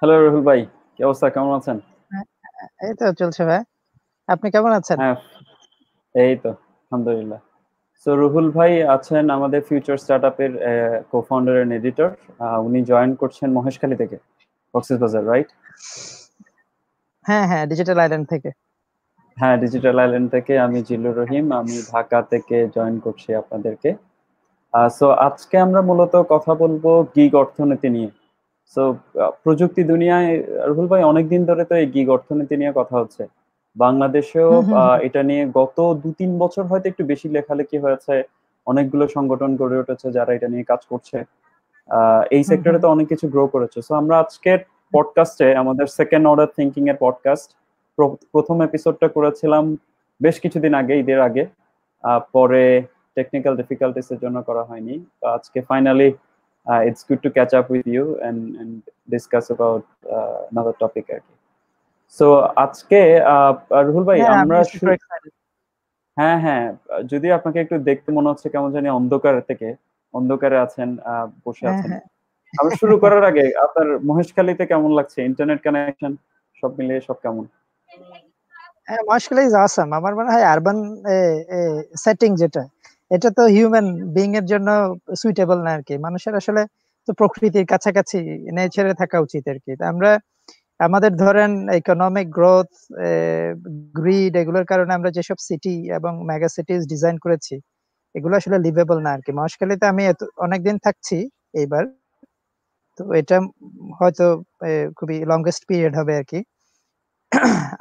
Hello Ruhul ভাই, কি অবস্থা? কেমন আছেন? হ্যাঁ, এই তো চলছে ভাই। আপনি কেমন আছেন? হ্যাঁ, এই তো আলহামদুলিল্লাহ। সো রুহুল ভাই আছেন আমাদের ফিউচার স্টার্টআপের কো-ফাউন্ডার এন্ড এডিটর। উনি জয়েন করছেন মহেশখালী থেকে, কক্সবাজার, রাইট? হ্যাঁ হ্যাঁ, ডিজিটাল আইল্যান্ড থেকে। হ্যাঁ, ডিজিটাল আইল্যান্ড থেকে। আমি জিল্লুর রহিম, আমি ঢাকা থেকে জয়েন করছি আপনাদেরকে। সো আজকে আমরা মূলত কথা বলবো গিগ অর্থনীতি নিয়ে। সো প্রযুক্তি দুনিয়ায় রুহুল ভাই অনেকদিন ধরে তো এই গিগ অর্থনীতি নিয়ে কথা হচ্ছে। বাংলাদেশেও হুম হুম হুম এটা নিয়ে গত ২-৩ বছর হয়তো একটু বেশি লেখালেখি হয়েছে। অনেকগুলো সংগঠন গড়ে উঠেছে যারা এটা নিয়ে কাজ করছে। এই হুম সেক্টরে হুম। তো অনেক কিছু গ্রো করেছে। সো আমরা আজকের পডকাস্টে আমাদের সেকেন্ড অর্ডার থিঙ্কিং এর পডকাস্ট প্রথম এপিসোডটা করেছিলাম বেশ কিছুদিন আগে, ঈদের আগে। পরে টেকনিক্যাল ডিফিকাল্টিস এর জন্য করা হয়নি। তো আজকে finally it's good to catch up with you and discuss about another topic আর কি। সো আজকে রুহুল ভাই হ্যাঁ, আমি আমরা সুপার এক্সাইটেড। হ্যাঁ হ্যাঁ, যদি আপনাকে একটু দেখতে মনে হচ্ছে কেমন জানি অন্ধকার থেকে, অন্ধকারে আছেন, বসে হ্যাঁ আছেন। হ্যাঁ। আমরা শুরু করার আগে আপনার মহেশখালীতে কেমন লাগছে? ইন্টারনেট কানেকশন সব মিলিয়ে সব কেমন? হ্যাঁ, মশাল ইজ অসাম। আমার মনে হয় আরবান সেটিং যেটা, এটা তো হিউম্যান বিং এর জন্য সুইটেবল না আর কি। মানুষের আসলে তো প্রকৃতির কাছাকাছি নেচারে থাকা উচিত আর কি। তা আমরা আমাদের ধরেন ইকোনমিক গ্রোথ, গ্রিড, এগুলোর কারণে আমরা যেসব সিটি এবং মেগা সিটিজ ডিজাইন করেছি, এগুলো আসলে লিভেবল না আর কি। মহেশখালীতে আমি অনেকদিন থাকছি এইবার। তো এটা হয়তো খুবই লংগেস্ট পিরিয়ড হবে আর কি,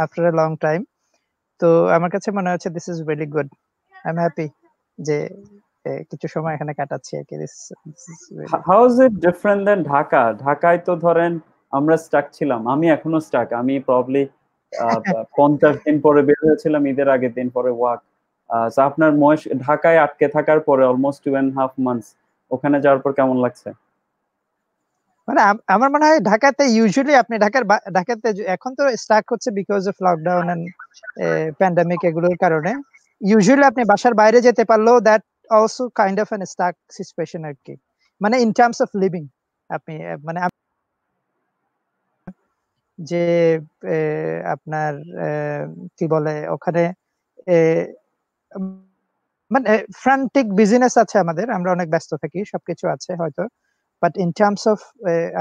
আফটার এ লং টাইম। তো আমার কাছে মনে হচ্ছে this is very good. I am happy যে কিছু সময় এখানে কাটাচ্ছি আর কি। This is very. How is it different then Dhaka? ঢাকায় তো ধরেন আমরা স্টাক ছিলাম, আমি এখনো স্টাক। আমি প্রবলি 50 দিন পরে বের হয়েছিলাম, ঈদের আগের দিন পরে ওয়াক। আপনার ঢাকায় আটকে থাকার পরে অলমোস্ট 2.5 মান্থস, ওখানে যাওয়ার পর কেমন লাগছে? মানে আমার মনে হয় ঢাকাতে ইউজুয়ালি আপনি ঢাকাতে এখন তো স্টাক হচ্ছে because of lockdown and pandemic, এগুলোর কারণে। ইউজুয়ালি আপনি বাসার বাইরে যেতে পারলেও that also kind of an stuck situation আর কি। মানে ইন টার্মস অফ লিভিং আপনি মানে যে আপনার কি বলে ওখানে উম, মানে ফ্রান্টিক বিজনেস আছে আমাদের, আমরা অনেক ব্যস্ত থাকি, সবকিছু আছে হয়তো। বাট ইন টার্মস অফ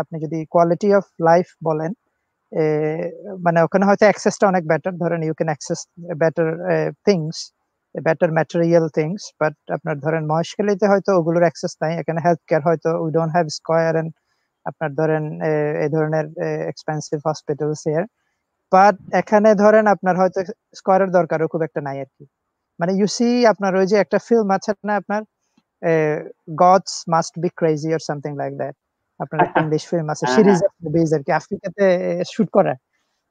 আপনি যদি কোয়ালিটি অফ লাইফ বলেন, এ, মানে ওখানে হয়তো অ্যাক্সেসটা অনেক বেটার। ধরেন you can access better things, better material things. But আপনার ধরেন মহেশখালীতে হয়তো ওগুলোর অ্যাক্সেস নাই। এখানে হেলথ কেয়ার হয়তো we don't have square and আপনার ধরেন এই ধরনের এক্সপেন্সিভ হসপিটালস হিয়ার। বাট এখানে ধরেন আপনার হয়তো স্কয়ারের দরকারও খুব একটা নাই আর কি। মানে ইউ সি, আপনার ওই যে একটা ফিল্ম আছে না আপনার, Gods must be crazy or something like that. আপনার একটা ইংলিশ ফিল্ম আছে, হ্যাঁ সিরিজ হ্যাঁ। অফ মুভিজ আর কি, আফ্রিকাতে শুট করা।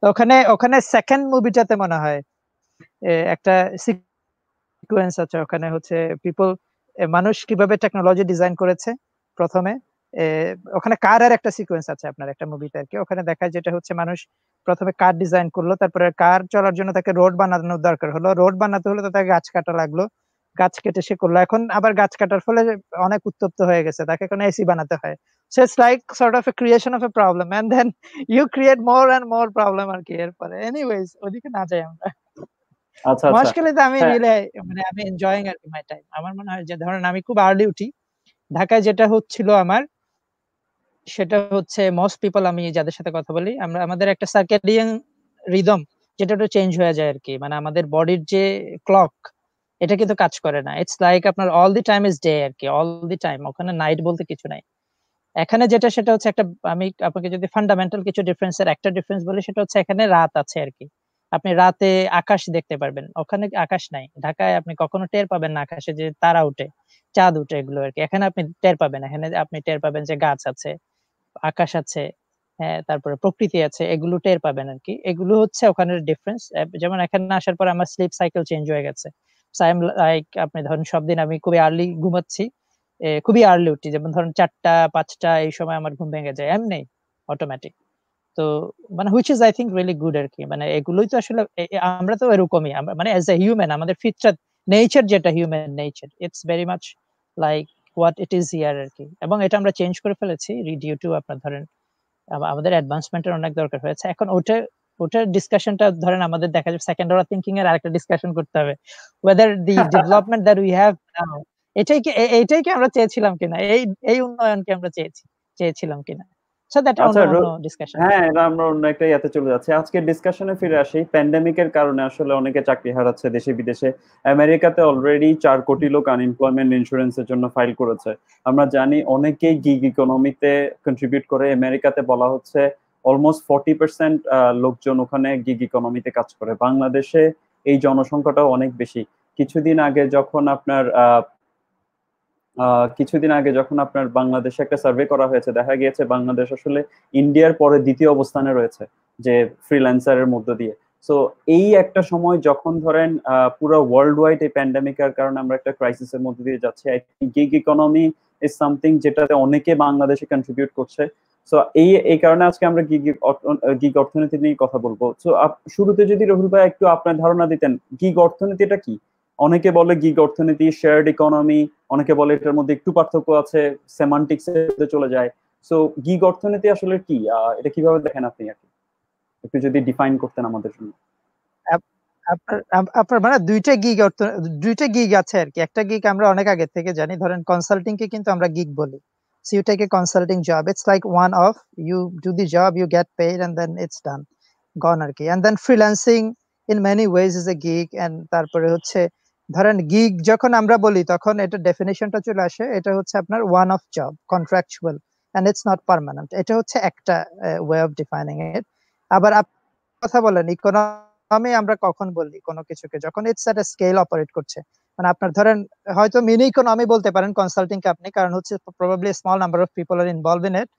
তো ওখানে ওখানে সেকেন্ড মুভিটাতে মনে হয় একটা সিকোয়েন্স আছে। ওখানে হচ্ছে পিপল, মানুষ কিভাবে টেকনোলজি ডিজাইন করেছে প্রথমে। এ, ওখানে কারের একটা সিকোয়েন্স আছে আপনার একটা মুভিতে আর কি। ওখানে দেখায় যেটা হচ্ছে মানুষ প্রথমে কার ডিজাইন করলো, তারপরে কার চলার জন্য তাকে রোড বানানোর দরকার হলো। রোড বানাতে হলে তো তাকে গাছ কাটা লাগলো, গাছ কেটে সে করলো। এখন আবার গাছ কাটার ফলে অনেক উত্তপ্ত হয়ে গেছে, তাকে এখন এসি বানাতে হয়। So it's like sort of a creation of a problem and then you create more and more problem আর কি। এরপরে এনিওয়েজ ওদিকে না যাই আমরা। আচ্ছা আচ্ছা। মহেশখালীতে আমি হ্যাঁ। রিয়েলি মানে আমি এনজয়িং আর কি মাই টাইম। আমার মনে হয় যে ধরেন আমি খুব আর্লি উঠি। ঢাকায় যেটা হচ্ছিল আমার, সেটা হচ্ছে মোস্ট পিপল, আমি যাদের সাথে কথা বলি, আমরা আমাদের একটা সার্কেডিয়ান রিদম, যেটা একটু চেঞ্জ হয়ে যায় আর কি। মানে আমাদের বডির যে ক্লক, এটা কিন্তু কাজ করে না। ইটস লাইক আপনার all the time is day আর কি, অল দি টাইম। ওখানে নাইট বলতে কিছু নাই। এখানে যেটা সেটা হচ্ছে একটা, আমি আপনাকে যদি ফান্ডামেন্টাল কিছু ডিফারেন্সের একটা ডিফারেন্স বলি, সেটা হচ্ছে এখানে রাত আছে আর কি। আপনি রাতে আকাশ দেখতে পারবেন, ওখানে আকাশ নাই। ঢাকায় আপনি কখনো টের পাবেন না আকাশে যে তারা উঠে, চাঁদ উঠে, এগুলো আর কি। এখানে আপনি টের পাবেন, এখানে আপনি টের পাবেন যে গাছ আছে, আকাশ আছে, হ্যাঁ, তারপরে প্রকৃতি আছে, এগুলো টের পাবেন আর কি। এগুলো হচ্ছে ওখানের ডিফারেন্স। যেমন এখানে আসার পর আমার স্লিপ সাইকেল চেঞ্জ হয়ে গেছে। সো আই এম লাইক, আপনি ধরেন সব দিন আমি খুবই আর্লি ঘুমাচ্ছি, খুবই আর্লি উঠছি। যেমন ধরেন 4টা 5টা এই সময় আমার ঘুম ভেঙে যায় এমনি, অটোমেটিক। তো মানে which is I think really good আর কি। মানে এগুলোই তো আসলে আমরা তো এরকমই। আমরা মানে এজ এ হিউম্যান, আমাদের ফিতরাত, নেচার যেটা, human nature, it's very much like what it is here আর কি। এবং এটা আমরা চেঞ্জ করে ফেলেছি ডিউ টু আপনার ধরেন আমাদের অ্যাডভান্সমেন্টের অনেক দরকার হয়েছে। এখন ওটার ডিসকাশনটা ধরেন আমাদের দেখা যাবে সেকেন্ড অর্ডার থিংকিং এর আরেকটা ডিসকাশন করতে হবে, whether the development that we have now এটাই কি আমরা চেয়েছিলাম কিনা, এই উন্নয়নকে আমরা চেয়েছিলাম কিনা। সো দ্যাট আচ্ছা অন্য ডিসকাশন। হ্যাঁ, এটা আমরা অন্য একটা ইয়াতে চলে যাচ্ছি। আজকের ডিসকাশনে ফিরে আসি। প্যান্ডেমিকের কারণে আসলে অনেকে চাকরি হারাচ্ছে দেশে বিদেশে। আমেরিকাতে অলরেডি 4 কোটি লোক আনএমপ্লয়মেন্ট ইন্স্যুরেন্সের জন্য ফাইল করেছে। আমরা জানি অনেকেই গিগ ইকোনমিতে কন্ট্রিবিউট করে। আমেরিকাতে বলা হচ্ছে অলমোস্ট 40% লোকজন ওখানে গিগ ইকোনমিতে কাজ করে। বাংলাদেশে এই জনসংখ্যাটাও অনেক বেশি। কিছুদিন আগে যখন আপনার বাংলাদেশে একটা সার্ভে করা হয়েছে, দেখা গিয়েছে বাংলাদেশ আসলে ইন্ডিয়ার পরে দ্বিতীয় অবস্থানে রয়েছে যে ফ্রিল্যান্সারের মধ্য দিয়ে। সো এই একটা সময় যখন ধরেন পুরো ওয়ার্ল্ড ওয়াইড এই প্যান্ডেমিকের কারণে আমরা একটা ক্রাইসিসের মধ্যে দিয়ে যাচ্ছি, I think gig economy is something যেটাতে অনেকে বাংলাদেশে কন্ট্রিবিউট করছে। সো এই কারণে আজকে আমরা গিগ অর্থনীতি নিয়ে কথা বলবো। সো শুরুতে যদি রহুল ভাই একটু আপনার ধারণা দিতেন, গিগ অর্থনীতিটা কি? অনেকে বলে গিগ অর্থনীতি শেয়ার্ড ইকোনমি, অনেকে বলে এটার মধ্যে একটু পার্থক্য আছে, সেমান্টিক্স এর চলে যায়। সো গিগ অর্থনীতি আসলে কি, এটা কিভাবে দেখেন আপনি? আর একটু যদি ডিফাইন করতেন আমাদের জন্য। আপনার মানে দুইটা গিগ আছে আর কি। একটা গিগ আমরা অনেক আগে থেকে জানি, ধরেন কনসাল্টিং কে কিন্তু আমরা গিগ বলি। So you take a consulting job, it's like one off, you do the job, you get paid and then it's done, gone আর কি। And then freelancing in many ways is a gig, and তারপরে হচ্ছে ধরেন gig যখন আমরা বলি তখন এটা ডেফিনিশনটা চলে আসে, এটা হচ্ছে আপনার one of job, contractual, and it's not permanent। এটা হচ্ছে একটা ওয়ে অফ ডিফাইনিং ইট। আবার কথা বলেন ইকোনমি আমরা কখন বলি কোনো কিছুকে, যখন it's at A scale operate করছে। মানে আপনার ধরেন হয়তো মিনি ইকোনমি বলতে পারেন কনসাল্টিং কে আপনি, কারণ হচ্ছে probably small number of people are involve in it.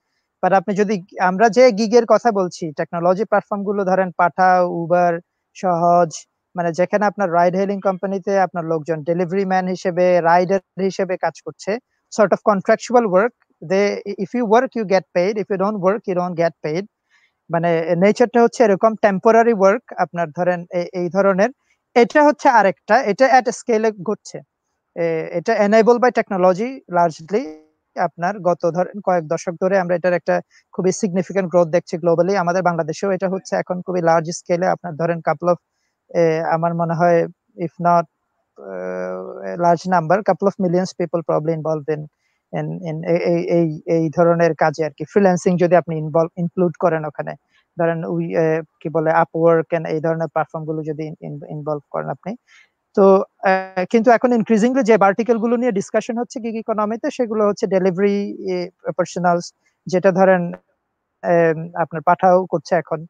But আপনি যদি আমরা যে গিগের কথা বলছি, টেকনোলজি প্ল্যাটফর্ম গুলো ধরেন পাঠা, উবার, সহজ, মানে যেখানে আপনার রাইড হেলিং কোম্পানিতে আপনার লোকজন ডেলিভারি ম্যান হিসেবে, রাইডার হিসেবে কাজ করছে, sort of contractual work. They if you work you get paid, if you don't work you don't get paid. মানে নেচারটা হচ্ছে এরকম টেম্পোরারি ওয়ার্ক আপনার ধরেন এই ধরনের। এটা হচ্ছে আরেকটা, এটা এট স্কেলে ঘটছে। এটা এনেবল বাই টেকনোলজি লার্জলি। আপনার গত ধরেন কয়েক দশক ধরে আমরা এটার একটা খুবই সিগনিফিকেন্ট গ্রোথ দেখছি গ্লোবালি। আমাদের বাংলাদেশেও এটা হচ্ছে এখন খুবই লার্জ স্কেলে। আপনার ধরেন কাপল অফ, আমার মনে হয় if not large number, couple of millions people probably involved in এই ধরনের কাজে আর কি। ফ্রিল্যান্সিং যদি আপনি ইনক্লুড করেন ওখানে, ধরেন কি বলে আপওয়ার্ক এন্ড এই ধরনের প্ল্যাটফর্ম গুলো যদি ইনভলভ করেন আপনি। তো কিন্তু এখন ইনক্রিজিংলি যে ভার্টিক্যাল গুলো নিয়ে ডিসকাশন হচ্ছে গিগ ইকোনমিতে, সেগুলো হচ্ছে ডেলিভারি পার্সোনালস, যেটা ধরেন আপনার পাঠাও করছে এখন,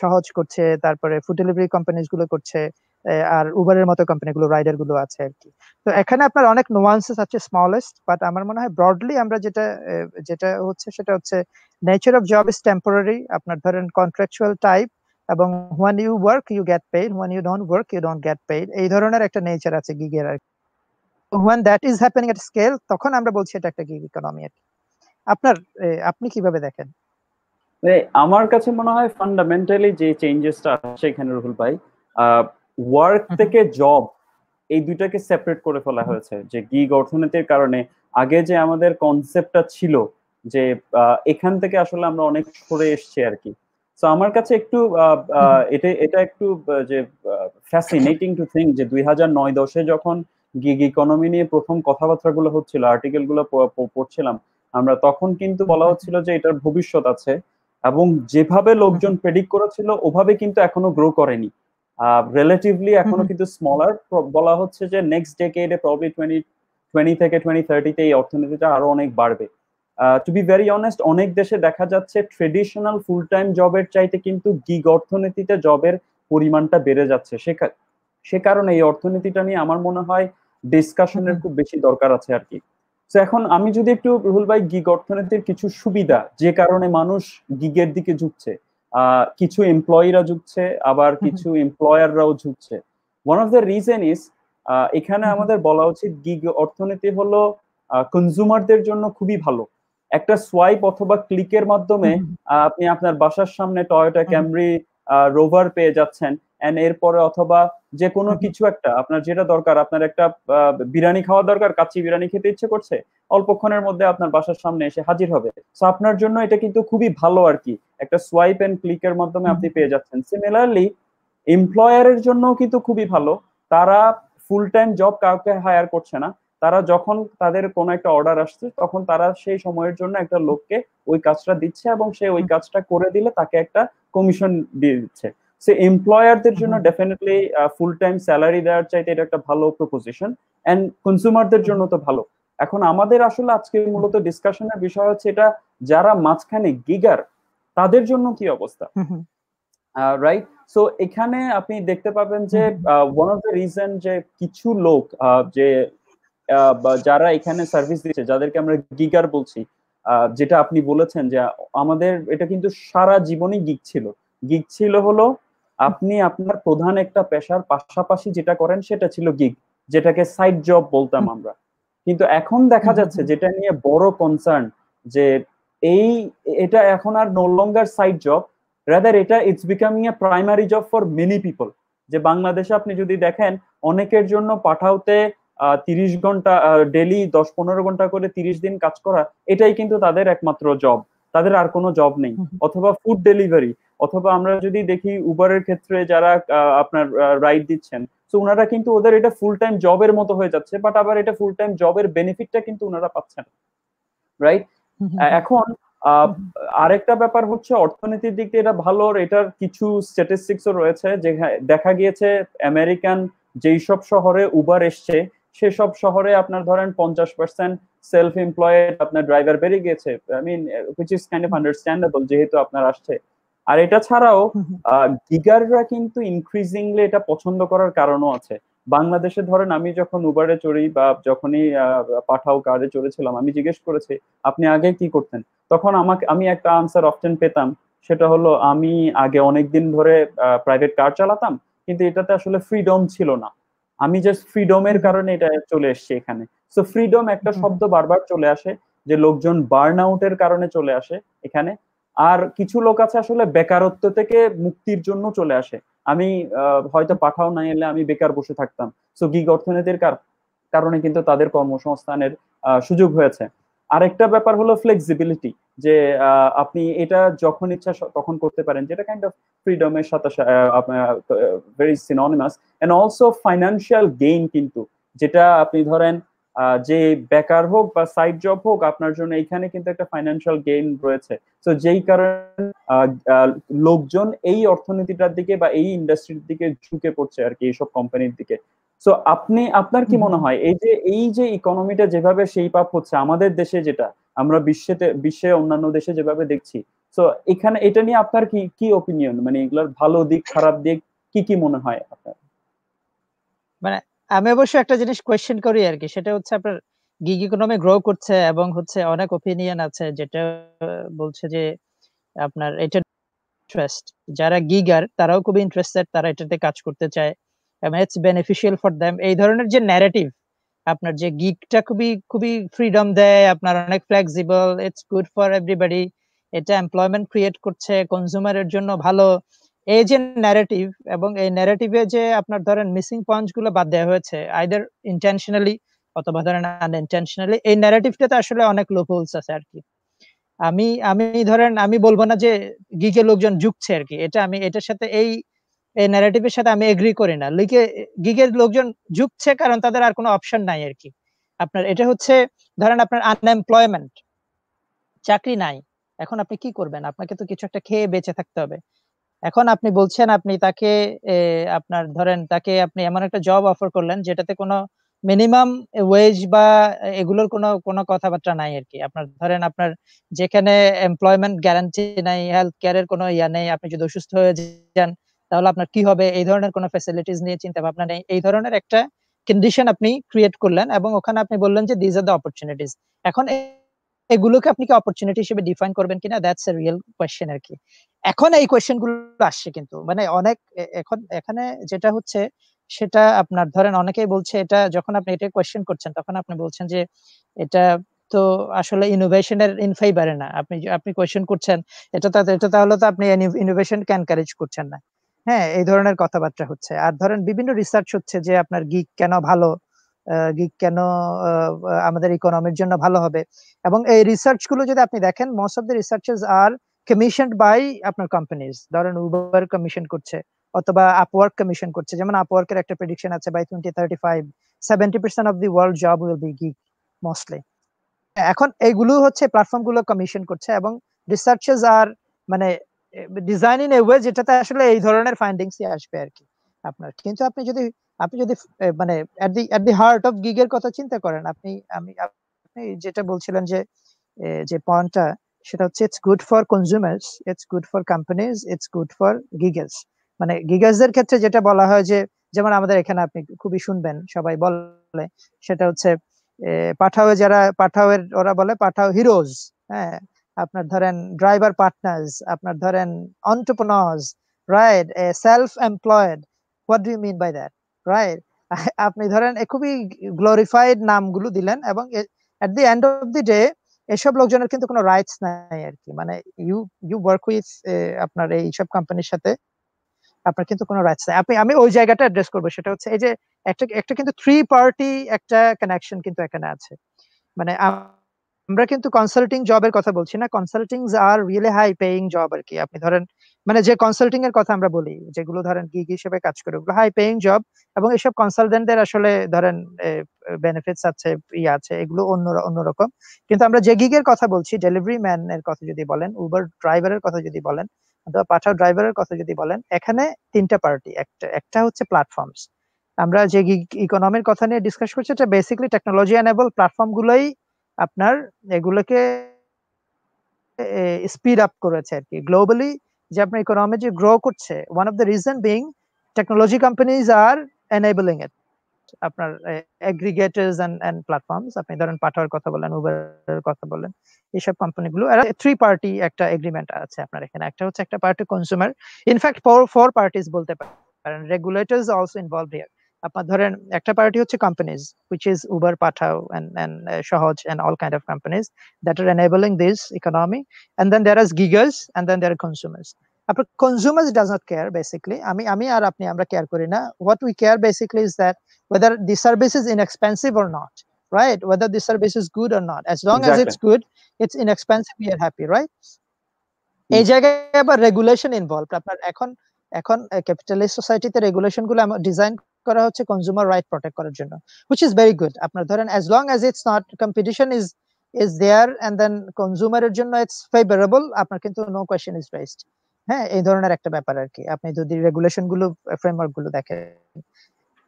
সহজ করছে, তারপরে ফুড ডেলিভারি কোম্পানিজ গুলো করছে, আর উবারের মতো কোম্পানি গুলো, রাইডার গুলো আছে আর কি। তো এখানে আপনার অনেক নোয়ান্সেস আছে স্মলেস্ট, বাট আমার মনে হয় ব্রডলি আমরা যেটা হচ্ছে সেটা হচ্ছে nature of job is temporary. আপনার ধরেন কন্ট্রাকচুয়াল টাইপ, এবং when you work you get paid, when you don't work you don't get paid, এই ধরনের একটা নেচার আছে গিগের আর কি। when that is happening at scale, তখন আমরা বলছি এটা একটা গিগ ইকোনমি আর কি। আপনি কিভাবে দেখেন? আমার কাছে মনে হয় ফান্ডামেন্টালি যে চেঞ্জেসটা আসছে এখানে রুহুল ভাই, ওয়ার্ক থেকে জব এই দুইটাকে সেপারেট করে ফেলা হয়েছে। যে গিগ অর্থনীতির কারণে আগে যে আমাদের কনসেপ্টটা ছিল যে এখান থেকে আসলে আমরা অনেক সরে এসছি আর কি। তো আমার কাছে একটু এটা একটু যে ফ্যাসিনেটিং টু থিঙ্ক যে 2009-10 যখন গিগ ইকোনমি নিয়ে প্রথম কথাবার্তা গুলো হচ্ছিল, আর্টিকেল গুলো পড়ছিলাম আমরা, তখন কিন্তু বলা হচ্ছিল যে এটার ভবিষ্যৎ আছে, এবং যেভাবে লোকজন প্রেডিক্ট করেছিল ওভাবে কিন্তু এখনো গ্রো করেনি। রিলেটিভলি এখনো কিন্তু স্মলার। বলা হচ্ছে যে নেক্সট ডেকেডে প্রবাবলি 2020 থেকে 2030 তে এই অর্থনীতিটা আরো অনেক বাড়বে। টু বি ভেরি অনেস্ট, অনেক দেশে দেখা যাচ্ছে ট্রেডিশনাল ফুল টাইম জবের চাইতে কিন্তু গিগ অর্থনীতিতে জবের পরিমাণটা বেড়ে যাচ্ছে। সে কারণে এই অর্থনীতিটা নিয়ে আমার মনে হয় ডিসকাশনের খুব বেশি দরকার আছে আর কি। তো এখন আমি যদি একটু রুহুল ভাই, গিগ অর্থনীতির কিছু সুবিধা যে কারণে মানুষ গিগের দিকে ঝুঁকছে, কিছু এমপ্লয়িরা ঝুঁকছে, আবার কিছু এমপ্লয়াররাও ঝুঁকছে। One of the reason is, এখানে আমাদের বলা উচিত গিগ অর্থনীতি হলো কনজিউমারদের জন্য খুবই ভালো। একটা সোয়াইপ অথবা ক্লিকের মাধ্যমে আপনি আপনার বাসার সামনে টয়োটা ক্যামরি রোভার পেয়ে যাচ্ছেন। এন্ড এরপরে অথবা যে কোনো কিছু একটা আপনার যেটা দরকার, আপনার একটা বিরিয়ানি খাওয়া দরকার, কাচ্চি বিরিয়ানি খেতে ইচ্ছে করছে, অল্পক্ষণের মধ্যে আপনার বাসার সামনে এসে হাজির হবে। সো আপনার জন্য এটা কিন্তু খুবই ভালো আর কি, একটা সোয়াইপ এন্ড ক্লিকের মাধ্যমে আপনি পেয়ে যাচ্ছেন। সিমিলারলি এমপ্লয়ারের জন্য কিন্তু খুবই ভালো, তারা ফুল টাইম জব কাউকে হায়ার করছে না, তারা যখন তাদের কোনো একটা অর্ডার আসছে তখন তারা সেই সময়ের জন্য একটা লোককে ওই কাজটা দিচ্ছে এবং সে ওই কাজটা করে দিলে তাকে একটা কমিশন দিয়ে দিচ্ছে। সে এমপ্লয়ারদের জন্য ডেফিনেটলি ফুল টাইম স্যালারি দেওয়ার চাইতে এটা একটা ভালো প্রপোজিশন, এন্ড কনজিউমারদের জন্য তো ভালো। এখন আমাদের আসলে আজকে মূলত ডিসকাশনের বিষয় হচ্ছে এটা যারা মাঝখানে গিগার তাদের জন্য কি অবস্থা, রাইট? সো এখানে আপনি দেখতে পাবেন যে ওয়ান অফ দ্য রিজন যে কিছু লোক যে যারা এখানে সার্ভিস দিচ্ছে, যাদেরকে আমরা গিগার বলছি, যেটা আপনি বলেছেন যে আমাদের এটা কিন্তু সারা জীবনই গিগ ছিল। গিগ ছিল হলো আপনি আপনার প্রধান একটা পেশার পাশাপাশি যেটা করেন সেটা ছিল গিগ, যেটাকে সাইড জব বলতাম আমরা। কিন্তু এখন দেখা যাচ্ছে যেটা নিয়ে বড় কনসার্ন, যে এটা এখন আর no longer side job, rather এটা it's becoming a primary job for many people. যে বাংলাদেশে আপনি যদি দেখেন অনেকের জন্য পাঠাওতে 30 ঘন্টা ডেলি 10-15 ঘন্টা করে 30 দিন কাজ করা, এটাই কিন্তু তাদের একমাত্র জব, তাদের আর কোনো জব নেই। অথবা ফুড ডেলিভারি, অথবা আমরা যদি দেখি উবারের ক্ষেত্রে যারা আপনার রাইড দিচ্ছেন, তো ওনারা কিন্তু ওদের এটা ফুল টাইম জবের মতো হয়ে যাচ্ছে, বাট আবার এটা ফুল টাইম জবের বেনিফিটটা কিন্তু ওনারা পাচ্ছেন, রাইট? এখন আরেকটা ব্যাপার হচ্ছে অর্থনীতির দিক দিয়ে এটা ভালো, এটার কিছু স্ট্যাটিস্টিক্সও রয়েছে যে দেখা গিয়েছে আমেরিকান যেই সব শহরে উবার এসছে সেসব শহরে আপনার ধরেন 50% সেলফ এমপ্লয়েড আপনার ড্রাইভার বেড়ে গিয়েছে। I mean which is kind of understandable, যেহেতু আপনার আসছে। আর এটা ছাড়াও গিগাররা কিন্তু ইনক্রিজিংলি এটা পছন্দ করার কারণও আছে। বাংলাদেশে ধরেন আমি যখন উবারে চড়ি বা যখনই পাঠাও কারে চড়েছিলাম, আমি জিজ্ঞেস করেছি আপনি আগে কি করতেন, তখন আমি একটা আনসার অফটেন পেতাম, সেটা হলো আমি আগে অনেকদিন ধরে প্রাইভেট কার চালাতাম, কিন্তু এটাতে আসলে ফ্রিডম ছিল না, আমি জাস্ট ফ্রিডমের কারণে এটা চলে এসছে এখানে। সো ফ্রিডম একটা শব্দ বারবার চলে আসে, যে লোকজন বার্ন আউটের কারণে চলে আসে এখানে। আর কিছু লোক আছে আসলে বেকারত্ব থেকে মুক্তির জন্য চলে আসে, আমি হয়তো পাঠাও না এলে আমি বেকার বসে থাকতাম, সো গিগ অর্থনীতির কারণে কিন্তু তাদের কর্মসংস্থানের সুযোগ হয়েছে। আরেকটা ব্যাপার হলো ফ্লেক্সিবিলিটি, যে আপনি এটা যখন ইচ্ছা তখন করতে পারেন, যেটা কাইন্ড অফ ফ্রিডমের সাথে very synonymous. And also financial gain, কিন্তু যেটা আপনি ধরেন যে বেকার হোক বা সাইড জব হোক, আপনার জন্য এখানে কিন্তু একটা ফাইন্যান্সিয়াল গেইন রয়েছে। তো যেই কারণে লোকজন এই অর্থনীতিটার দিকে বা এই ইন্ডাস্ট্রির দিকে ঝুঁকে পড়ছে আর কি, এইসব কোম্পানির দিকে। সো আপনার কি মনে হয় এই যে ইকোনমিটা যেভাবে শেপ আপ হচ্ছে আমাদের দেশে, যেটা আমরা বিশ্বে অন্যান্য দেশে যেভাবে দেখছি, সো এখানে এটা নিয়ে আপনার কি কি ওপিনিয়ন, মানে এগুলোর ভালো দিক খারাপ দিক কি কি মনে হয় আপনার? মানে আমি অবশ্য একটা জিনিস কোয়েশ্চেন করি আর কি, সেটা হচ্ছে আপনার গিগ ইকোনমি গ্রো করছে এবং হচ্ছে অনেক ওপিনিয়ন আছে যেটা বলছে যে আপনার এটা ইন্টারেস্ট, যারা গিগার তারাও খুব ইন্টারেস্টেড, তারা এটাতে কাজ করতে চায় এবং ইটস বেনিফিশিয়াল ফর দেম। এই ধরনের যে ন্যারেটিভ, আপনার যে গিগটা খুবই খুবই ফ্রিডম দেয়, আপনার অনেক flexible, it's good for everybody, এটা এমপ্লয়মেন্ট ক্রিয়েট করছে, কনজিউমারের জন্য ভালো, এই যে ন্যারেটিভ, এবং এই ন্যারেটিভে যে আপনার ধরেন মিসিং পয়েন্টস গুলো বাদ দেওয়া হয়েছে আইদার ইন্টেনশনালি অথবা ধরেন আনইনটেনশনালি, এই ন্যারেটিভটাতে আসলে অনেক লুপহোলস আছে আর কি। আমি আমি ধরেন আমি বলবো না যে গিগে লোকজন ঝুঁকছে আর কি, এটা আমি এটার সাথে এই ন্যারেটিভের সাথে আমি এগ্রি করি না। গিগের লোকজন ঝুঁকছে কারণ তাদের আর কোনো অপশন নাই আর কি। আপনার এটা হচ্ছে ধরেন আপনার আনএমপ্লয়মেন্ট, চাকরি নাই, এখন আপনি কি করবেন? আপনাকে তো কিছু একটা খেয়ে বেঁচে থাকতে হবে। এখন আপনি বলছেন আপনি তাকে আপনার ধরেন তাকে আপনি এমন একটা জব অফার করলেন যেটাতে কোনো মিনিমাম ওয়েজ বা এগুলোর কোনো কথাবার্তা নাই আর কি। আপনার ধরেন আপনার যেখানে এমপ্লয়মেন্ট গ্যারান্টি নাই, হেলথ কেয়ারের কোনো ইয়া নেই, আপনি যদি অসুস্থ হয়ে যান তাহলে আপনার কি হবে, এই ধরনের কোনো ফ্যাসিলিটিস নিয়ে চিন্তা ভাবনা নেই, এই ধরনের একটা কন্ডিশন আপনি ক্রিয়েট করলেন এবং ওখানে আপনি বললেন যে দিস আর দ্য অপরচুনিটিস। এখন এগুলোকে আপনি কি অপরচুনিটি হিসেবে ডিফাইন করবেন কিনা, দ্যাটস এ রিয়েল কোয়েশ্চেন আর কি। এখন এই কোয়েশ্চেন গুলো আসছে কিন্তু মানে অনেক এখন এখানে যেটা হচ্ছে সেটা আপনার ধরেন অনেকেই বলছে, এটা যখন আপনি এটা কোয়েশ্চেন করছেন তখন আপনি বলছেন যে এটা তো আসলে ইনোভেশনের ইন ফেভারে না, আপনি কোয়েশ্চেন করছেন এটা তাহলে তো আপনি ইনোভেশনকে এনকারেজ করছেন না। হ্যাঁ, এই ধরনের কথাবার্তা হচ্ছে। আর ধরেন বিভিন্ন রিসার্চ হচ্ছে যে আপনার গিগ কেন ভালো, গিগ কেন আমাদের ইকোনমির জন্য ভালো হবে। এবং এই রিসার্চ গুলো যদি আপনি দেখেন, most of the researches are commissioned by আপনার কোম্পানিজ। ধরেন উবার কমিশন করছে অথবা আপওয়ার্ক কমিশন করছে। যেমন আপওয়ার্কের একটা প্রেডিকশন আছে by 2035 70% of the world job will be gig mostly. এখন এইগুলো হচ্ছে প্ল্যাটফর্ম গুলো কমিশন করছে এবং রিসার্চেস আর মানে ডিজাইন ইন এ ওয়ে যেটাতে আসলে এই ধরনের ফাইন্ডিংসই আসবে আর কি আপনার। কিন্তু আপনি যদি মানে এট দি হার্ট অফ গিগের কথা চিন্তা করেন, আপনি যেটা বলছিলেন যে পয়েন্টটা, সেটা হচ্ছে it's good for consumers, it's good for companies, it's good for giggers. মানে গিগার্সদের ক্ষেত্রে যেটা বলা হয় যে, যেমন আমাদের এখানে আপনি খুবই শুনবেন সবাই বলে, সেটা হচ্ছে পাঠাওয়ের ওরা বলে পাঠাও হিরোজ। হ্যাঁ, আপনার ধরেন ড্রাইভার পার্টনার্স, আপনার ধরেন entrepreneurs, right, self employed. What do you mean by that, right? আপনি ধরেন খুবই গ্লোরিফাইড নামগুলো দিলেন এবং at the end of the day এসব লোকজনের কিন্তু কোনো রাইটস নাই আর কি। মানে ইউ ইউ ওয়ার্ক উইথ আপনার এইসব কোম্পানির সাথে, আপনার কিন্তু কোনো রাইটস নাই। আমি ওই জায়গাটা অ্যাড্রেস করবো, সেটা হচ্ছে এই যে একটা একটা কিন্তু থ্রি পার্টি একটা কানেকশন কিন্তু এখানে আছে। মানে আমরা কিন্তু কনসাল্টিং জবের কথা বলছি না, কনসাল্টিং আর রিয়েলি হাই পেইং জব আর কি। আপনি ধরেন মানে যে কনসাল্টিং এর কথা আমরা বলি, যেগুলো ধরেন গিগ হিসেবে কাজ করে, ওগুলো হাই পেইং জব। এবং এসব কনসালটেন্টদের আসলে ধরেন বেনিফিটস আছে, আছে, এগুলো অন্যরকম। কিন্তু আমরা যে গিগের কথা বলছি, ডেলিভারি ম্যান এর কথা যদি বলেন, উবার ড্রাইভারের কথা যদি বলেন, অথবা পাঠাও ড্রাইভারের কথা যদি বলেন, এখানে তিনটা পার্টি। একটা হচ্ছে প্ল্যাটফর্মস। আমরা যে গিগ ইকোনমির কথা নিয়ে ডিসকাস করছি, এটা বেসিক্যালি টেকনোলজি এনেবল প্ল্যাটফর্ম গুলোই আপনার এগুলোকে স্পিড আপ করেছে আর কি গ্লোবালি। যে আপনার ইকোনমি যে গ্রো করছে, one of the reason being technology companies are enabling it. আপনার এগ্রিগেটরস এন্ড প্ল্যাটফর্মস, আপনি ধরেন পাঠাওয়ার কথা বলেন, উবারের কথা বলেন, এইসব কোম্পানিগুলো থ্রি পার্টি একটা এগ্রিমেন্ট আছে আপনার এখানে। একটা হচ্ছে একটা party consumer, in fact four parties বলতে পারেন, রেগুলেটরস অলসো ইনভলভড হিয়ার। আপনার ধরেন একটা পার্টি হচ্ছে companies, which is Uber, Pathao, and Sahaj, and all kind of companies that are enabling this economy. And then there is gigas, and then there are consumers. After consumers does not care basically. আমি আর আপনি আমরা care করি না. What we care basically is that whether the service is inexpensive or not, right? Whether the service is good or not. As long as exactly. it's good, it's inexpensive, we are happy, right? এই জায়গায় আবার regulation involve. আপনার এখন এখন capitalist সোসাইটিতে regulation গুলো design করা হচ্ছে কনজিউমার রাইট প্রটেক্ট করার জন্য, which is very good। আপনার ধরেন as long as it's not competition is there and then কনজিউমারের জন্য it's favorable, আপনার কিন্তু no question is raised। হ্যাঁ, এই ধরনের একটা ব্যাপার আর কি, আপনি যদি রেগুলেশন গুলো ফ্রেমওয়ার্ক গুলো দেখেন।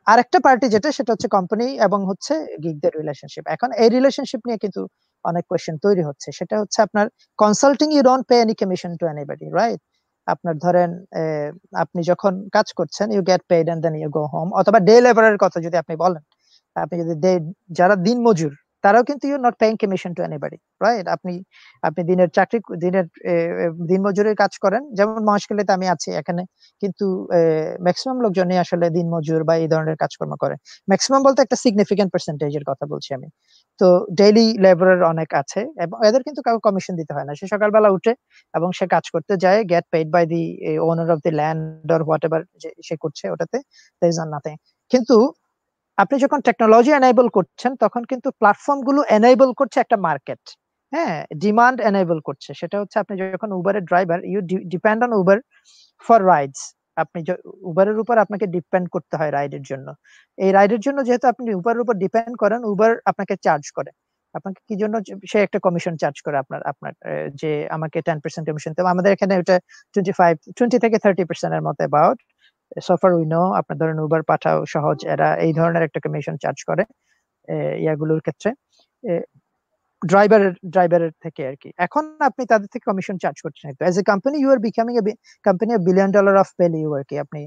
আরেকটা পার্টি যেটা, সেটা হচ্ছে কোম্পানি এবং হচ্ছে গিগদের রিলেশনশিপ। এখন এই রিলেশনশিপ নিয়ে কিন্তু অনেক কোয়েশ্চেন তৈরি হচ্ছে। সেটা হচ্ছে আপনার consulting, you don't pay any commission to anybody, right? আপনার ধরেন আপনি যখন কাজ করছেন, you get paid and then you go home. অথবা ডে লেবারের কথা যদি আপনি বলেন, আপনি যদি যারা দিন মজুর, তারাও কিন্তু you not paying commission to anybody, right? আপনি দিনের দিন মজুরের কাজ করেন, যেমন মহেশখালীতে আমি আছি এখানে, কিন্তু ম্যাক্সিমাম লোকজনই আসলে দিন মজুর বা এই ধরনের কাজকর্ম করে। ম্যাক্সিমাম বলতে একটা সিগনিফিকেন্ট পার্সেন্টেজের কথা বলছি আমি। তো ডেইলি লেবারের অনেক আছে এবং এদের কিন্তু কাউকে কমিশন দিতে হয় না। সে সকালবেলা উঠে এবং সে কাজ করতে যায়, get paid by the owner of the land or whatever সে করছে, ওটাতে দেয়ার ইজ নাথিং। কিন্তু আপনি যখন টেকনোলজি এনেবল করছেন, তখন কিন্তু প্ল্যাটফর্ম গুলো এনেবল করছে একটা মার্কেট। হ্যাঁ, ডিমান্ড এনেবল করছে। সেটা হচ্ছে আপনি যখন উবারের driver, you depend on Uber for rides. আপনি উবারের উপর আপনাকে ডিপেন্ড করতে হয় রাইডের জন্য। এই রাইডের জন্য যেহেতু আপনি উবারের উপর ডিপেন্ড করেন, উবার আপনাকে চার্জ করে। আপনাকে কি জন্য? সে একটা কমিশন চার্জ করে আপনার আপনার যে আমাকে 10% কমিশন। তো আমাদের এখানে ওটা 20 থেকে 30% এর মতো অ্যাবাউট। সোফার উই নো, আপনার ধরেন উবার, পাঠাও, সহজ, এরা এই ধরনের একটা কমিশন চার্জ করে ইয়াগুলোর ক্ষেত্রে, ড্রাইভারের থেকে আর কি। এখন আপনি তাদের থেকে কমিশন চার্জ করছেন। As a company you are becoming a company $1 billion of value আর কি। আপনি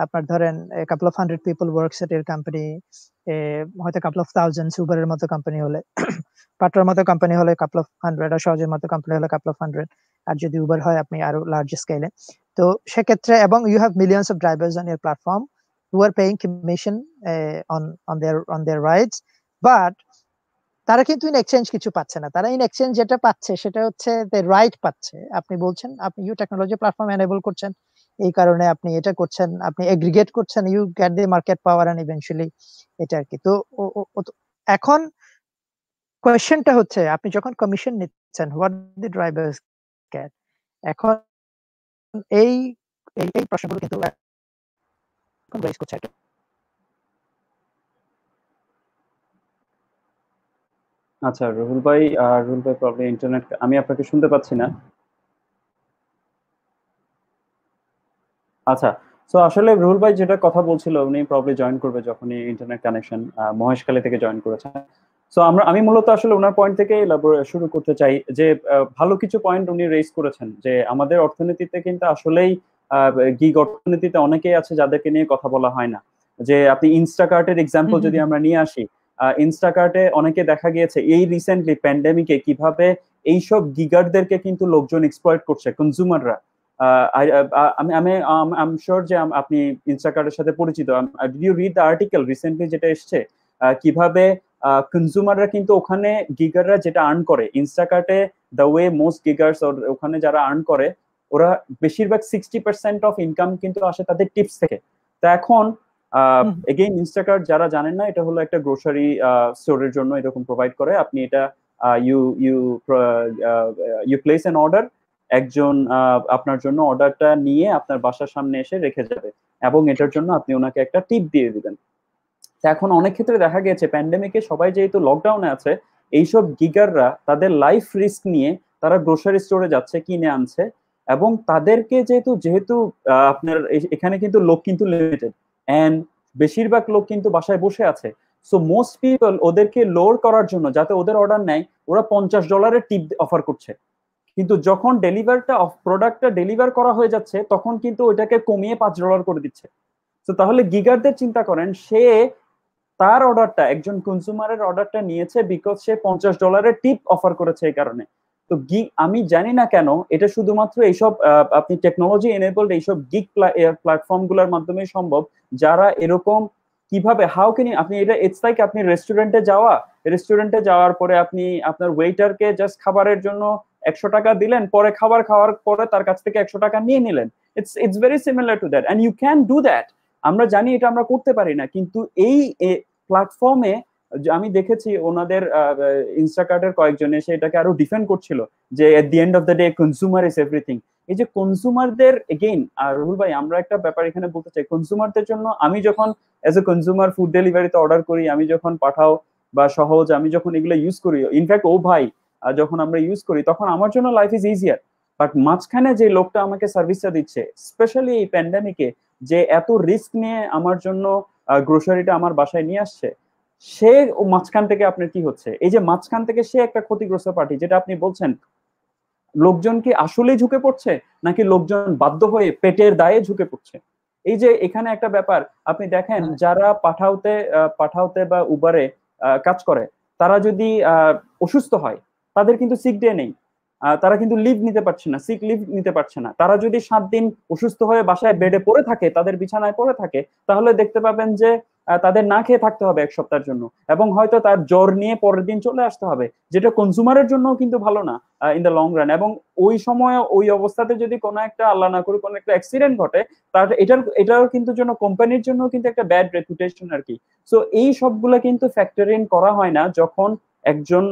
আপনার ধরেন couple of 100 people works at এর কোম্পানি, হয়তো কাপল অফ থাউজেন্ডস উবারের মতো কোম্পানি হলে, পাটার মতো কোম্পানি হলে কাপল অফ 100, আর সহজের মতো কোম্পানি হলে কাপল অফ 100, আর যদি উবার হয় আপনি আরো লার্জ স্কেলে। তো সেক্ষেত্রে, এবং you have millions of drivers on your platform who are paying commission on their rides, but তারা কিন্তু ইন এক্সচেঞ্জ কিছু পাচ্ছে না। তারা ইন এক্সচেঞ্জ যেটা পাচ্ছে সেটা হচ্ছে রাইট পাচ্ছে। আপনি বলছেন, আপনি ইউ টেকনোলজি প্ল্যাটফর্ম এনেবল করছেন, এই কারণে আপনি এটা করছেন, আপনি এগ্রিগেট করছেন, you get the market power and eventually এটা আর কি। তো এখন কোয়েশ্চেনটা হচ্ছে আপনি যখন কমিশন নিচ্ছেন, হোয়াট দি ড্রাইভার্স গেট? এখন এই এই প্রশ্নগুলো কিন্তু এখন রেজ করছে আর কি। আচ্ছা রুহুল ভাই, প্রবলেম ইন্টারনেট, আমি আপনাকে শুনতে পাচ্ছি না। আচ্ছা, সো আসলে রুহুল ভাই যেটা কথা বলছিল, উনি প্রবলি জয়েন করবে যখনই ইন্টারনেট কানেকশন মহেশখালী থেকে জয়েন করেছেন। সো আমি মূলত আসলে ওনার পয়েন্ট থেকে শুরু করতে চাই যে ভালো কিছু পয়েন্ট উনি রেজ করেছেন, যে আমাদের অর্থনীতিতে কিন্তু আসলেই গিগ অর্থনীতিতে অনেকেই আছে যাদেরকে নিয়ে কথা বলা হয় না। যে আপনি ইনস্টাকার্টের এক্সাম্পল যদি আমরা নিয়ে আসি, ইনস্টাকার্টে অনেকে দেখা গিয়েছে এই রিসেন্টলি প্যান্ডেমিকে কিভাবে এইসব গিগারদেরকে কিন্তু লোকজন এক্সপ্লয়েট করছে, কনজিউমাররা। আমি আমি আই এম শিওর যে আপনি ইনস্টাকার্টের সাথে পরিচিত। Did you read the article recently যেটা এসছে, কিভাবে কনজিউমাররা কিন্তু ওখানে গিগাররা যেটা আর্ন করে ইনস্টাকার্টে, দ্য ওয়ে মোস্ট গিগার্স ওখানে যারা আর্ন করে, ওরা বেশিরভাগ 60% অফ ইনকাম কিন্তু আসে তাদের টিপস থেকে। তো এখন এগেইন ইনস্টাকার্ট যারা জানেন না, এটা হলো একটা গ্রোসারি স্টোরের জন্য এরকম প্রোভাইড করে। আপনি এটা you you you place an order, একজন আপনার জন্য অর্ডারটা নিয়ে আপনার বাসার সামনে এসে রেখে যাবে, এবং এটার জন্য আপনি ওনাকে একটা টিপ দিয়ে দিবেন। এখন অনেক ক্ষেত্রে দেখা গেছে প্যান্ডেমিকে সবাই যেহেতু লকডাউনে আছে, এইসব গিগাররা তাদের লাইফ রিস্ক নিয়ে তারা গ্রোসারি স্টোরে যাচ্ছে, কিনে আনছে, এবং তাদেরকে যেহেতু যেহেতু আপনার এখানে কিন্তু লোক কিন্তু লিমিটেড, এন্ড বেশিরভাগ লোক কিন্তু বাসায় বসে আছে। সো মোস্ট পিপল ওদেরকে লোর করার জন্য যাতে ওদের অর্ডার নেয়, ওরা $50 টিপ অফার করছে। কিন্তু যখন প্রোডাক্টটা ডেলিভার করা হয়ে যাচ্ছে, তখন কিন্তু ওইটাকে কমিয়ে $5 করে দিচ্ছে। তো তাহলে গিগারদের চিন্তা করেন, সে তার অর্ডারটা, একজন কনজিউমারের অর্ডারটা নিয়েছে বিকজ সে $50 টিপ অফার করেছে এই কারণে। তো আমি জানি না কেন এটা শুধুমাত্র এইসব আপনি টেকনোলজি এনেবলড এইসব গিগ প্ল্যাটফর্ম গুলোর মাধ্যমে সম্ভব, যারা এরকম কিভাবে হাউ ক্যান আপনি এটা, ইটস লাইক আপনি রেস্টুরেন্টে যাওয়ার পরে আপনি আপনার ওয়েটারকে জাস্ট খাবারের জন্য $100 দিলেন, পরে খাবার খাওয়ার পরে তার কাছ থেকে $100 নিয়ে নিলেন। It's very similar to that, and you can do that. আমরা জানি এটা আমরা করতে পারি না, কিন্তু এই প্ল্যাটফর্মে আমি দেখেছি ওনাদের ইনস্টাকার্টের কয়েকজন এসে এটাকে আরো ডিফেন্ড করছিল, যে at the end of the day consumer is everything. এই যে কনজিউমারদের এগেইন, আর রুহুল ভাই আমরা একটা ব্যাপার এখানে বলতে চাই, কনজিউমারদের জন্য আমি যখন এজ এ কনজিউমার ফুড ডেলিভারিতে অর্ডার করি, আমি যখন পাঠাও বা সহজ, আমি যখন এগুলো ইউজ করি, ইনফ্যাক্ট ও ভাই যখন আমরা ইউজ করি, তখন আমার জন্য লাইফ ইজ ইজিয়ার। বাট মাঝখানে যে লোকটা আমাকে সার্ভিসটা দিচ্ছে, স্পেশালি এই প্যান্ডেমিকে, যে এত রিস্ক নিয়ে আমার জন্য গ্রোসারিটা আমার বাসায় নিয়ে আসছে, সে মাঝখান থেকে আপনার কি হচ্ছে, এই যে মাঝখান থেকে সে একটা ক্ষতিগ্রস্ত পার্টি, যেটা আপনি বলছেন, লোকজন কি আসলেই ঝুঁকে পড়ছে, নাকি লোকজন বাধ্য হয়ে পেটের দায়ে ঝুঁকে পড়ছে? এই যে এখানে একটা ব্যাপার আপনি দেখেন, যারা পাঠাওতে বা উবারে কাজ করে, তারা যদি অসুস্থ হয়, তাদের কিন্তু সিক ডে নেই, তারা কিন্তু লিভ নিতে পারছে না, সিক লিভ নিতে পারছে না। তারা যদি 7 দিন অসুস্থ হয়ে বাসায় বেডে পড়ে থাকে, তাদের বিছানায় পড়ে থাকে, তাহলে দেখতে পাবেন যে তাদের না খেয়ে থাকতে হবে 1 সপ্তাহের জন্য, এবং হয়তো তার জ্বর নিয়ে পরের দিন চলে আসতে হবে, যেটা কনজিউমারের জন্য কিন্তু ভালো না ইন দ্য লং রান। এবং ওই সময় ওই অবস্থাতে যদি কোনো একটা, আল্লাহ না করে কোনো একটা অ্যাক্সিডেন্ট ঘটে, তার এটার কিন্তু জন্য কোম্পানির জন্য কিন্তু একটা ব্যাড রেপুটেশন আর কি। সো এই সবগুলো কিন্তু ফ্যাক্টর ইন করা হয় না যখন একজন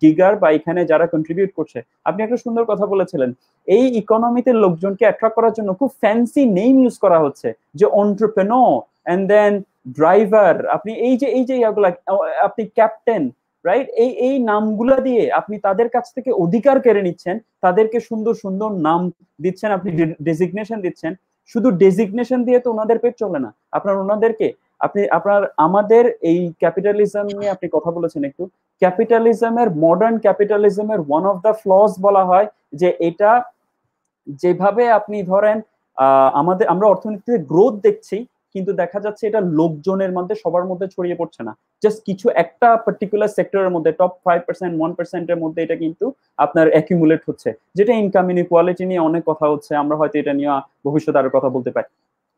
গিগার বা এখানে যারা কন্ট্রিবিউট করছে। আপনি একটা সুন্দর কথা বলেছিলেন, এই ইকোনমিতে লোকজনকে অ্যাট্রাক্ট করার জন্য খুব ফ্যান্সি নেম ইউজ করা হচ্ছে, যে অন্টারপ্রেনর এন্ড দেন ড্রাইভার, আপনি এই যে আপনি ক্যাপ্টেন, রাইট, এই নামগুলা দিয়ে আপনি তাদের কাছ থেকে অধিকার কেড়ে নিচ্ছেন, তাদেরকে সুন্দর সুন্দর নাম দিচ্ছেন, আপনি ডেজিগনেশন দিচ্ছেন। শুধু ডেজিগনেশন দিয়ে তো ওনাদের পেট চলে না, আপনার আমাদের এই ক্যাপিটালিজম নিয়ে আপনি কথা বলেছেন একটু। মডার্ন ক্যাপিটালিজমের ওয়ান অফ দ্য ফ্লস বলা হয় যে এটা, যেভাবে আপনি ধরেন আমরা অর্থনীতিতে গ্রোথ দেখছি, কিন্তু দেখা যাচ্ছে এটা লোকজনের মধ্যে, সবার মধ্যে ছড়িয়ে পড়ছে না, জাস্ট কিছু একটা পার্টিকুলার সেক্টরের মধ্যে, টপ 5%, 1%-এর মধ্যে এটা কিন্তু আপনার অ্যাকিউমুলেট হচ্ছে, যেটা ইনকাম ইনইকুয়ালিটি নিয়ে অনেক কথা হচ্ছে, আমরা হয়তো এটা নিয়ে ভবিষ্যতে আরো কথা বলতে পারি।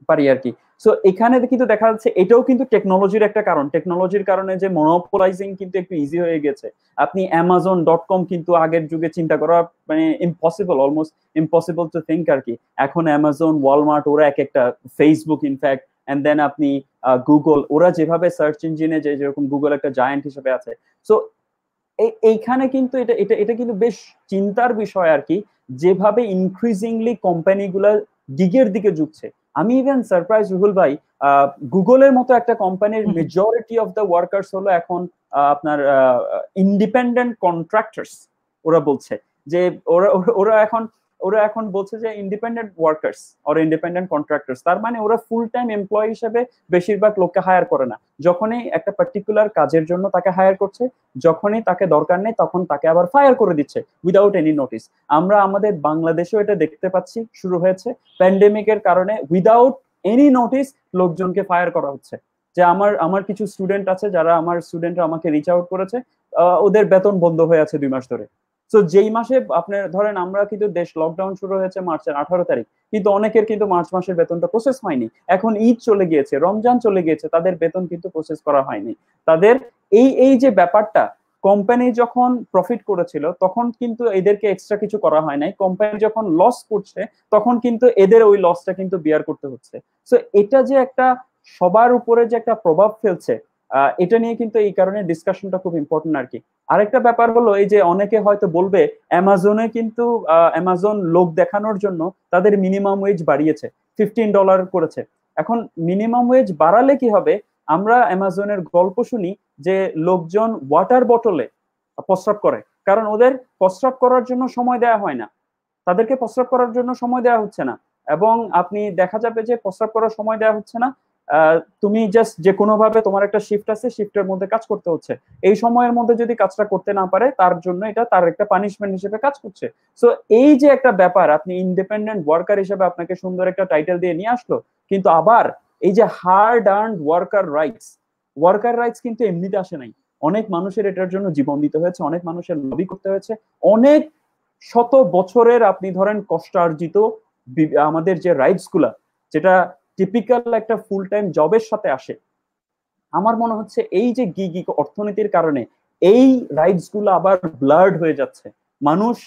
পারি আর কি। সো এখানে কিন্তু দেখা যাচ্ছে এটাও কিন্তু টেকনোলজির একটা কারণ, টেকনোলজির কারণে যে মনোপোলাইজিং কিন্তু একটু ইজি হয়ে গেছে। আপনি অ্যামাজন.কম কিন্তু আগের যুগে চিন্তা করা মানে impossible, almost impossible to think আর কি। এখন অ্যামাজন, ওয়ালমার্ট ওরা এক একটা, ফেসবুক ইনফ্যাক্ট, এন্ড দেন আপনি গুগল, ওরা যেভাবে সার্চ ইঞ্জিনে যে যেরকম গুগল একটা জায়ান্ট হিসেবে আছে। সো এইখানে কিন্তু এটা এটা এটা কিন্তু বেশ চিন্তার বিষয় আর কি, যেভাবে ইনক্রিজিংলি কোম্পানিগুলো গিগের দিকে ঝুঁকছে। আমি ইভেন সারপ্রাইজ রুহুল ভাই, গুগলের মতো একটা কোম্পানির মেজরিটি অফ দ্য ওয়ার্কার্স হলো এখন আপনার ইন্ডিপেন্ডেন্ট কন্ট্রাক্টরস। ওরা বলছে যে ওরা ওরা এখন ওরা এখন বলছে যে independent workers or independent contractors, তার মানে ওরা ফুল টাইম এমপ্লয়ি হিসেবে বেশিরভাগ লোককে হায়ার করে না। যখনই একটা পার্টিকুলার কাজের জন্য তাকে হায়ার করছে, যখনই তাকে দরকার নেই তখন তাকে আবার ফায়ার করে দিচ্ছে উইদাউট এনি নোটিস। আমরা আমাদের বাংলাদেশেও এটা দেখতে পাচ্ছি, শুরু হয়েছে প্যান্ডেমিকের কারণে। উইদাউট এনি নোটিস লোকজনকে ফায়ার করা হচ্ছে। যে আমার আমার কিছু স্টুডেন্ট আছে, যারা আমার স্টুডেন্টরা আমাকে রিচ আউট করেছে, ওদের বেতন বন্ধ হয়ে আছে 2 মাস ধরে। তো যেই মাসে আপনার ধরেন আমরা কিন্তু দেশ লকডাউন শুরু হয়েছে মার্চের 18 তারিখ, কিন্তু অনেকের কিন্তু মার্চ মাসের বেতনটা প্রসেস হয়নি। এখন ঈদ চলে গিয়েছে, রমজান চলে গিয়েছে, তাদের বেতন কিন্তু প্রসেস করা হয়নি। তাদের এই এই যে ব্যাপারটা, কোম্পানি যখন প্রফিট করেছিল তখন কিন্তু এদেরকে এক্সট্রা কিছু করা হয় নাই, কোম্পানি যখন লস করছে তখন কিন্তু এদের ওই লসটা কিন্তু বিয়ার করতে হচ্ছে। সো এটা যে একটা সবার উপরে যে একটা প্রভাব ফেলছে, এটা নিয়ে কিন্তু এই কারণে ডিসকাশনটা খুব ইম্পর্টেন্ট আর কি। আরেকটা ব্যাপার হলো এই যে অনেকে হয়তো বলবে অ্যামাজনে কিন্তু অ্যামাজন লোক দেখানোর জন্য তাদের মিনিমাম ওয়েজ বাড়িয়েছে, $15 করেছে। এখন মিনিমাম ওয়েজ বাড়ালে কি হবে? আমরা অ্যামাজনের গল্প শুনি যে লোকজন ওয়াটার বটলে প্রস্রাব করে, কারণ ওদের প্রস্রাব করার জন্য সময় দেওয়া হয় না, তাদেরকে প্রস্রাব করার জন্য সময় দেওয়া হচ্ছে না। এবং আপনি দেখা যাবে যে প্রস্রাব করার সময় দেওয়া হচ্ছে না, তুমি জাস্ট যে কোনো ভাবে তোমার একটা শিফট আছে, শিফটের মধ্যে কাজ করতে হচ্ছে, এই সময়ের মধ্যে যদি কাজটা করতে না পারে তার জন্য এটা তার একটা পানিশমেন্ট হিসেবে কাজ করছে। সো এই যে একটা ব্যাপার, আপনি ইন্ডিপেন্ডেন্ট ওয়ার্কার হিসেবে আপনাকে সুন্দর একটা টাইটেল দিয়ে নিয়ে আসলো, কিন্তু আবার এই যে হার্ড আর্নড ওয়ার্কার রাইটস কিন্তু এমনিতে আসে নাই। অনেক মানুষের এটার জন্য জীবন দিতে হয়েছে, অনেক মানুষের লবি করতে হয়েছে, অনেক শত বছরের আপনি ধরেন কষ্টার্জিত আমাদের যে রাইটস গুলা, যেটা টিপিক্যাল একটা ফুল টাইম জবের সাথে আসে। আমার মনে হচ্ছে এই যে গিগ অর্থনীতির কারণে এই রাইটস গুলো আবার ব্লার্ড হয়ে যাচ্ছে। মানুষ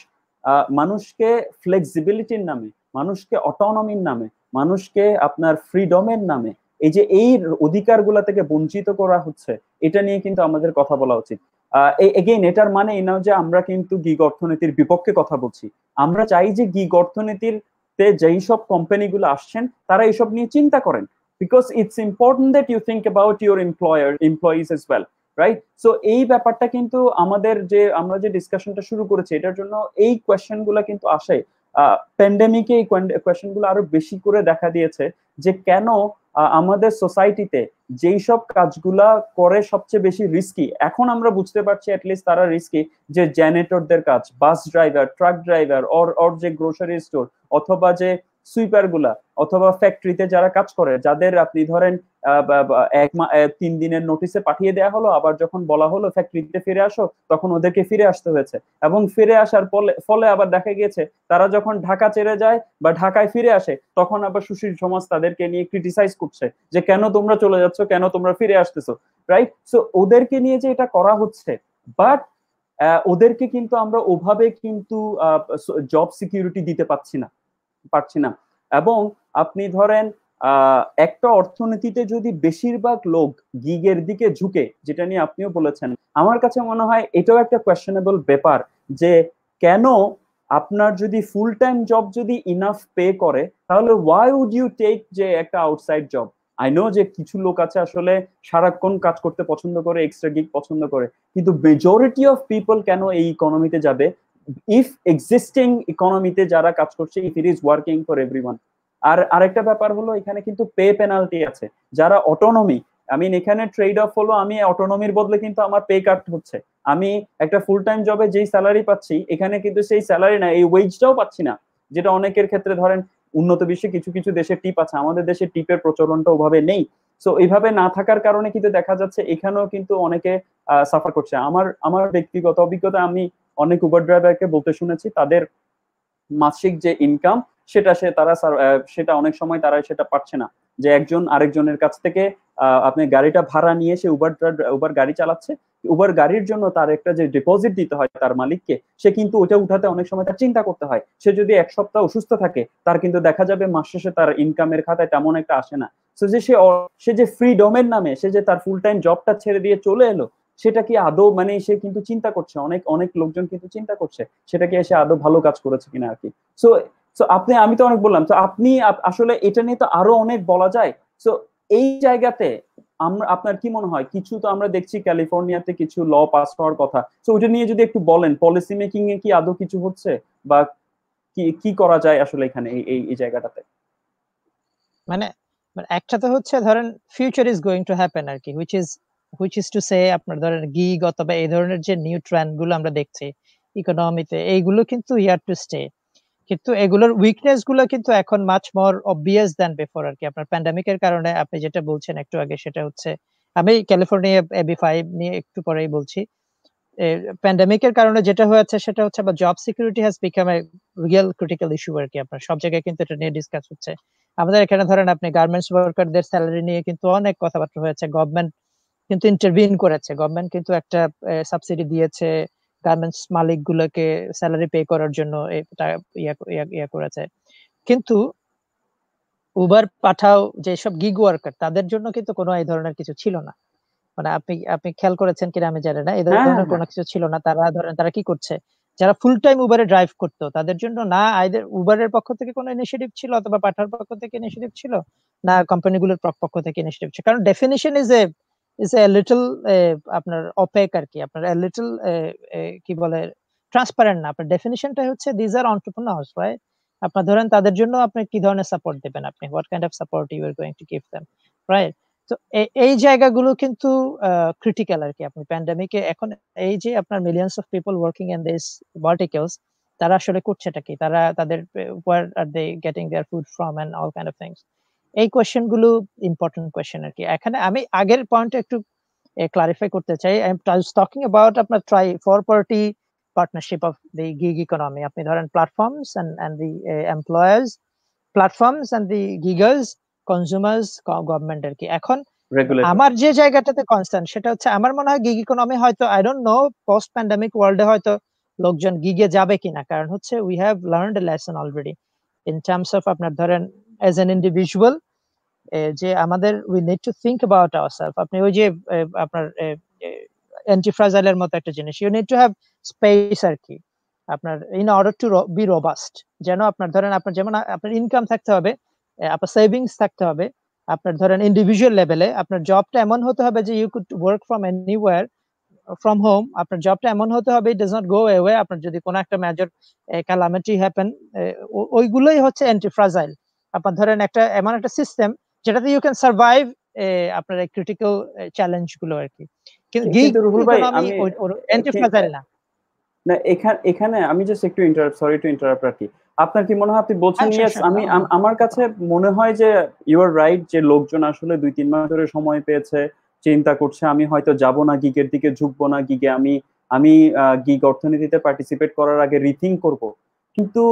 মানুষকে ফ্লেক্সিবিলিটির নামে, মানুষকে অটোনমির নামে, মানুষকে আপনার ফ্রিডমের নামে এই যে এই অধিকারগুলা থেকে বঞ্চিত করা হচ্ছে, এটা নিয়ে কিন্তু আমাদের কথা বলা উচিত। এগেইন এটার মানে এই না যে আমরা কিন্তু গিগ অর্থনীতির বিপক্ষে কথা বলছি। আমরা চাই যে গিগ অর্থনীতির যেই সব কোম্পানিগুলো আসছেন তারা এইসব নিয়ে চিন্তা করেন, because it's important that you think about your employees as well, right? So এই ব্যাপারটা কিন্তু আমাদের যে আমরা যে ডিসকাশনটা শুরু করেছি এটার জন্য এই কোয়েশ্চেন গুলা কিন্তু আসে। প্যান্ডেমিকে এই কোয়েশ্চেন গুলো আরো বেশি করে দেখা দিয়েছে যে কেন আমাদের সোসাইটিতে যেই সব কাজগুলা করে সবচেয়ে বেশি রিস্কি, এখন আমরা বুঝতে পারছি অ্যাটলিস্ট তারা রিস্কি, যে জ্যানেটরদের কাজ, bus driver, truck driver, or যে গ্রোসারি স্টোর, অথবা যে সুইপার গুলা, অথবা ফ্যাক্টরিতে যারা কাজ করে, যাদের আপনি ধরেন 3 দিনের নোটিসে পাঠিয়ে দেওয়া হলো, আবার যখন বলা হলো ফ্যাক্টরিতে ফিরে আসো তখন ওদেরকে ফিরে আসতে হয়েছে। এবং ফিরে আসার ফলে আবার দেখা গিয়েছে তারা যখন ঢাকা ছেড়ে যায় বা ঢাকায় ফিরে আসে তখন আবার সুশীল সমাজ তাদেরকে নিয়ে ক্রিটিসাইজ করছে যে কেন তোমরা চলে যাচ্ছ, কেন তোমরা ফিরে আসতেছো, রাইট? সো ওদেরকে নিয়ে যে এটা করা হচ্ছে, বাট ওদেরকে কিন্তু আমরা ওভাবে কিন্তু জব সিকিউরিটি দিতে পারছি না। এবং আপনি ধরেন একটা অর্থনীতিতে যদি বেশিরভাগ লোক গিগের দিকে ঝুঁকে, যেটা নিয়ে আপনিও বলেছেন, আমার কাছে মনে হয় এটাও একটা কোয়েশ্চেনেবল ব্যাপার যে কেন আপনার যদি ফুল টাইম জব যদি ইনাফ পে করে তাহলে ওয়াই উড ইউ টেক যে একটা আউটসাইড জব। আই নো যে কিছু লোক আছে আসলে সারাক্ষণ কাজ করতে পছন্দ করে, এক্সট্রা গিগ পছন্দ করে, কিন্তু মেজরিটি অফ পিপল কেন এই ইকোনমিতে যাবে ইফ এক্সিস্টিং ইকোনমিতে যারা কাজ করছে, if it is working for everyone. আর আরেকটা ব্যাপার হলো এখানে কিন্তু পে পেনাল্টি আছে। যারা অটোনমি, এখানে ট্রেড অফ হলো আমি অটোনমির বদলে কিন্তু আমার পে কাট হচ্ছে। আমি একটা ফুল টাইম জবে যেই স্যালারি পাচ্ছি এখানে কিন্তু সেই স্যালারি না, এই ওয়েজটাও পাচ্ছি না, যেটা অনেকের ক্ষেত্রে ধরেন উন্নত বিশ্বে কিছু কিছু দেশে টিপ আছে, আমাদের দেশে টিপের প্রচলনটা ওভাবে নেই। সো এইভাবে না থাকার কারণে কিন্তু দেখা যাচ্ছে এখানেও কিন্তু অনেকে সাফার করছে। আমার ব্যক্তিগত অভিজ্ঞতা, আমি অনেক উবার ড্রাইভারকে বলতে শুনেছি তাদের মাসিক যে ইনকাম সেটা অনেক সময় তারা সেটা পাচ্ছে না। যে একজন আরেকজনের কাছ থেকে আপনি গাড়িটা ভাড়া নিয়ে সে উবার গাড়ি চালাচ্ছে, উবার গাড়ির জন্য তার একটা যে ডিপোজিট দিতে হয় তার মালিককে, সে কিন্তু ওটা উঠাতে অনেক সময় তার চিন্তা করতে হয়। সে যদি এক সপ্তাহ অসুস্থ থাকে, তার কিন্তু দেখা যাবে মাস শেষে তার ইনকামের খাতায় তেমন একটা আসে না। তো যে সে যে ফ্রিডমের নামে সে যে তার ফুল টাইম জবটা ছেড়ে দিয়ে চলে এলো, সেটা কি আদৌ মানে সে কিন্তু চিন্তা করছে, অনেক অনেক লোকজন কিন্তু চিন্তা করছে সেটা কি এসে আদৌ ভালো কাজ করেছে কিনা আর কি। সো সো আমি তো অনেক বললাম, তো আপনি আসলে এটা নিয়ে তো আরো অনেক বলা যায়। সো এই জায়গাতে আপনার কি মনে হয়, কিছু তো আমরা দেখছি ক্যালিফোর্নিয়াতে কিছু ল পাস হওয়ার কথা, তো ওইটা নিয়ে যদি একটু বলেন, পলিসি মেকিং এ কি আদৌ কিছু হচ্ছে, বা কি কি করা যায় আসলে এখানে এই জায়গাটাতে? মানে একটা তো হচ্ছে ধরেন future is going to happen আর কি, হুইচ ইজ টু সে আপনার ধরেন গিগ অথবা এই ধরনের যে নিউ ট্রেন্ড গুলো আমরা দেখছি ইকোনমিতে, এইগুলো কিন্তু ইয়ার টু স্টে। কিন্তু এগুলোর উইকনেস গুলো কিন্তু এখন much more obvious than before আর কি। আপনার প্যান্ডামিকের কারণে আপনি যেটা বলছেন একটু আগে, সেটা হচ্ছে আমি ক্যালিফোর্নিয়া AB5 নিয়ে একটু পরেই বলছি। প্যান্ডামিকের কারণে যেটা হয়েছে সেটা হচ্ছে বা job security has become a real critical issue আর কি। আপনার সব জায়গায় কিন্তু এটা নিয়ে ডিসকাস হচ্ছে। আমাদের এখানে ধরেন আপনি গার্মেন্টস ওয়ার্কারদের স্যালারি নিয়ে কিন্তু অনেক কথাবার্তা হয়েছে। গভর্নমেন্ট কিন্তু ইন্টারভিন করেছে, গভর্নমেন্ট কিন্তু একটা সাবসিডি দিয়েছে গার্মেন্টস মালিক গুলোকে স্যালারি পে করার জন্য, এটা ইয়া করেছে। কিন্তু উবার পাঠাও যেসব গিগ ওয়ার্কার, তাদের জন্য কিন্তু কোনো এই ধরনের কিছু ছিল না। মানে আপনি আপনি খেয়াল করেছেন কিনা আমি জানি না, এই হ্যাঁ, হ্যাঁ, ধরনের হ্যাঁ। কোনো কিছু ছিল না। তারা ধরেন তারা কি করছে, যারা ফুল টাইম উবারে ড্রাইভ করতো তাদের জন্য না আইদার উবারের পক্ষ থেকে কোনো ইনিশিয়েটিভ ছিল অথবা পাঠার পক্ষ থেকে ইনিশিয়েটিভ ছিল, না কোম্পানিগুলোর পক্ষ থেকে ইনিশিয়েটিভ ছিল। কারণ ডেফিনিশন ইজ এ লিটল আপনার অপেক আর কি, আপনার লিটল কি বলে ট্রান্সপারেন্ট না। আপনার ডেফিনিশনটা হচ্ছে দিজ আর এন্টারপ্রেনার্স, রাইট? আপনার ধরেন তাদের জন্য আপনি কি ধরনের সাপোর্ট দিবেন, আপনি what kind of support you are going to give them, right? তো এই জায়গাগুলো কিন্তু ক্রিটিক্যাল আর কি। আপনি প্যান্ডেমিকে এখন এই যে আপনার millions of people working in this verticals, তারা আসলে করছেটা কি, তারা তাদের where are they getting their food from and all kind of things. এই কোয়েশ্চেন গুলো ইম্পর্টেন্ট কোয়েশ্চেন আর কি। এখানে আমি আগের পয়েন্টে একটু ক্লারিফাই করতে চাই। আই এম টকিং অ্যাবাউট আপনার try for party partnership of the gig economy. আপনি ধরেন platforms and the employers, platforms and the gigers, consumers, government আর কি। এখন রেগুলেটর। আমার যে জায়গাটাতে কনসার্ন সেটা হচ্ছে আমার মনে হয় গিগ ইকোনমি হয়তো, I don't know, post pandemic ওয়ার্ল্ডে হয়তো লোকজন গিগে যাবে কিনা। কারণ হচ্ছে we have learned a lesson already in terms of আপনার ধরেন এজ এন ইন্ডিভিজুয়াল, যে আমাদের we need to think about ourself. আপনি ওই যে আপনার অ্যান্টিফ্রাজাইলের মতো একটা জিনিস, you need to have space আর কি, আপনার in order to be robust. যেন আপনার ধরেন আপনার যেমন আপনার ইনকাম থাকতে হবে, আপনার সেভিংস থাকতে হবে, আপনার ধরেন ইন্ডিভিজুয়াল লেভেলে আপনার জবটা এমন হতে হবে যে you could work from anywhere from home. আপনার জবটা এমন হতে হবে it does not go away. আপনার যদি কোনো একটা মেজর ক্যালামিটি হ্যাপেন, ওইগুলোই হচ্ছে অ্যান্টিফ্রাজাইল। আপনার ধরেন একটা এমন একটা সিস্টেম যেটাতে ইউ ক্যান সার্ভাইভ আপনার এই ক্রিটিক্যাল চ্যালেঞ্জ গুলো আর কি। কিন্তু গিগ কিন্তু রুহুল ভাই, ইকোনমি আমি অ্যান্টিফ্রাজাইল না। না, এখানে আমি জাস্ট একটু সরি টু ইন্টারাপ্ট আর কি। আপনার কি মনে হয়, আপনি বলছেন হ্যাঁ, ইয়েস, আমি আমার কাছে মনে হয় যে ইউ আর রাইট, যে লোকজন আসলে 2-3 মাস ধরে সময় পেয়েছে, চিন্তা করছে আমি হয়তো যাব না, গিগের দিকে ঝুঁকবো না, গিগে আমি আমি গিগ অর্থনীতিতে পার্টিসিপেট করার আগে রিথিঙ্ক করব। কিন্তু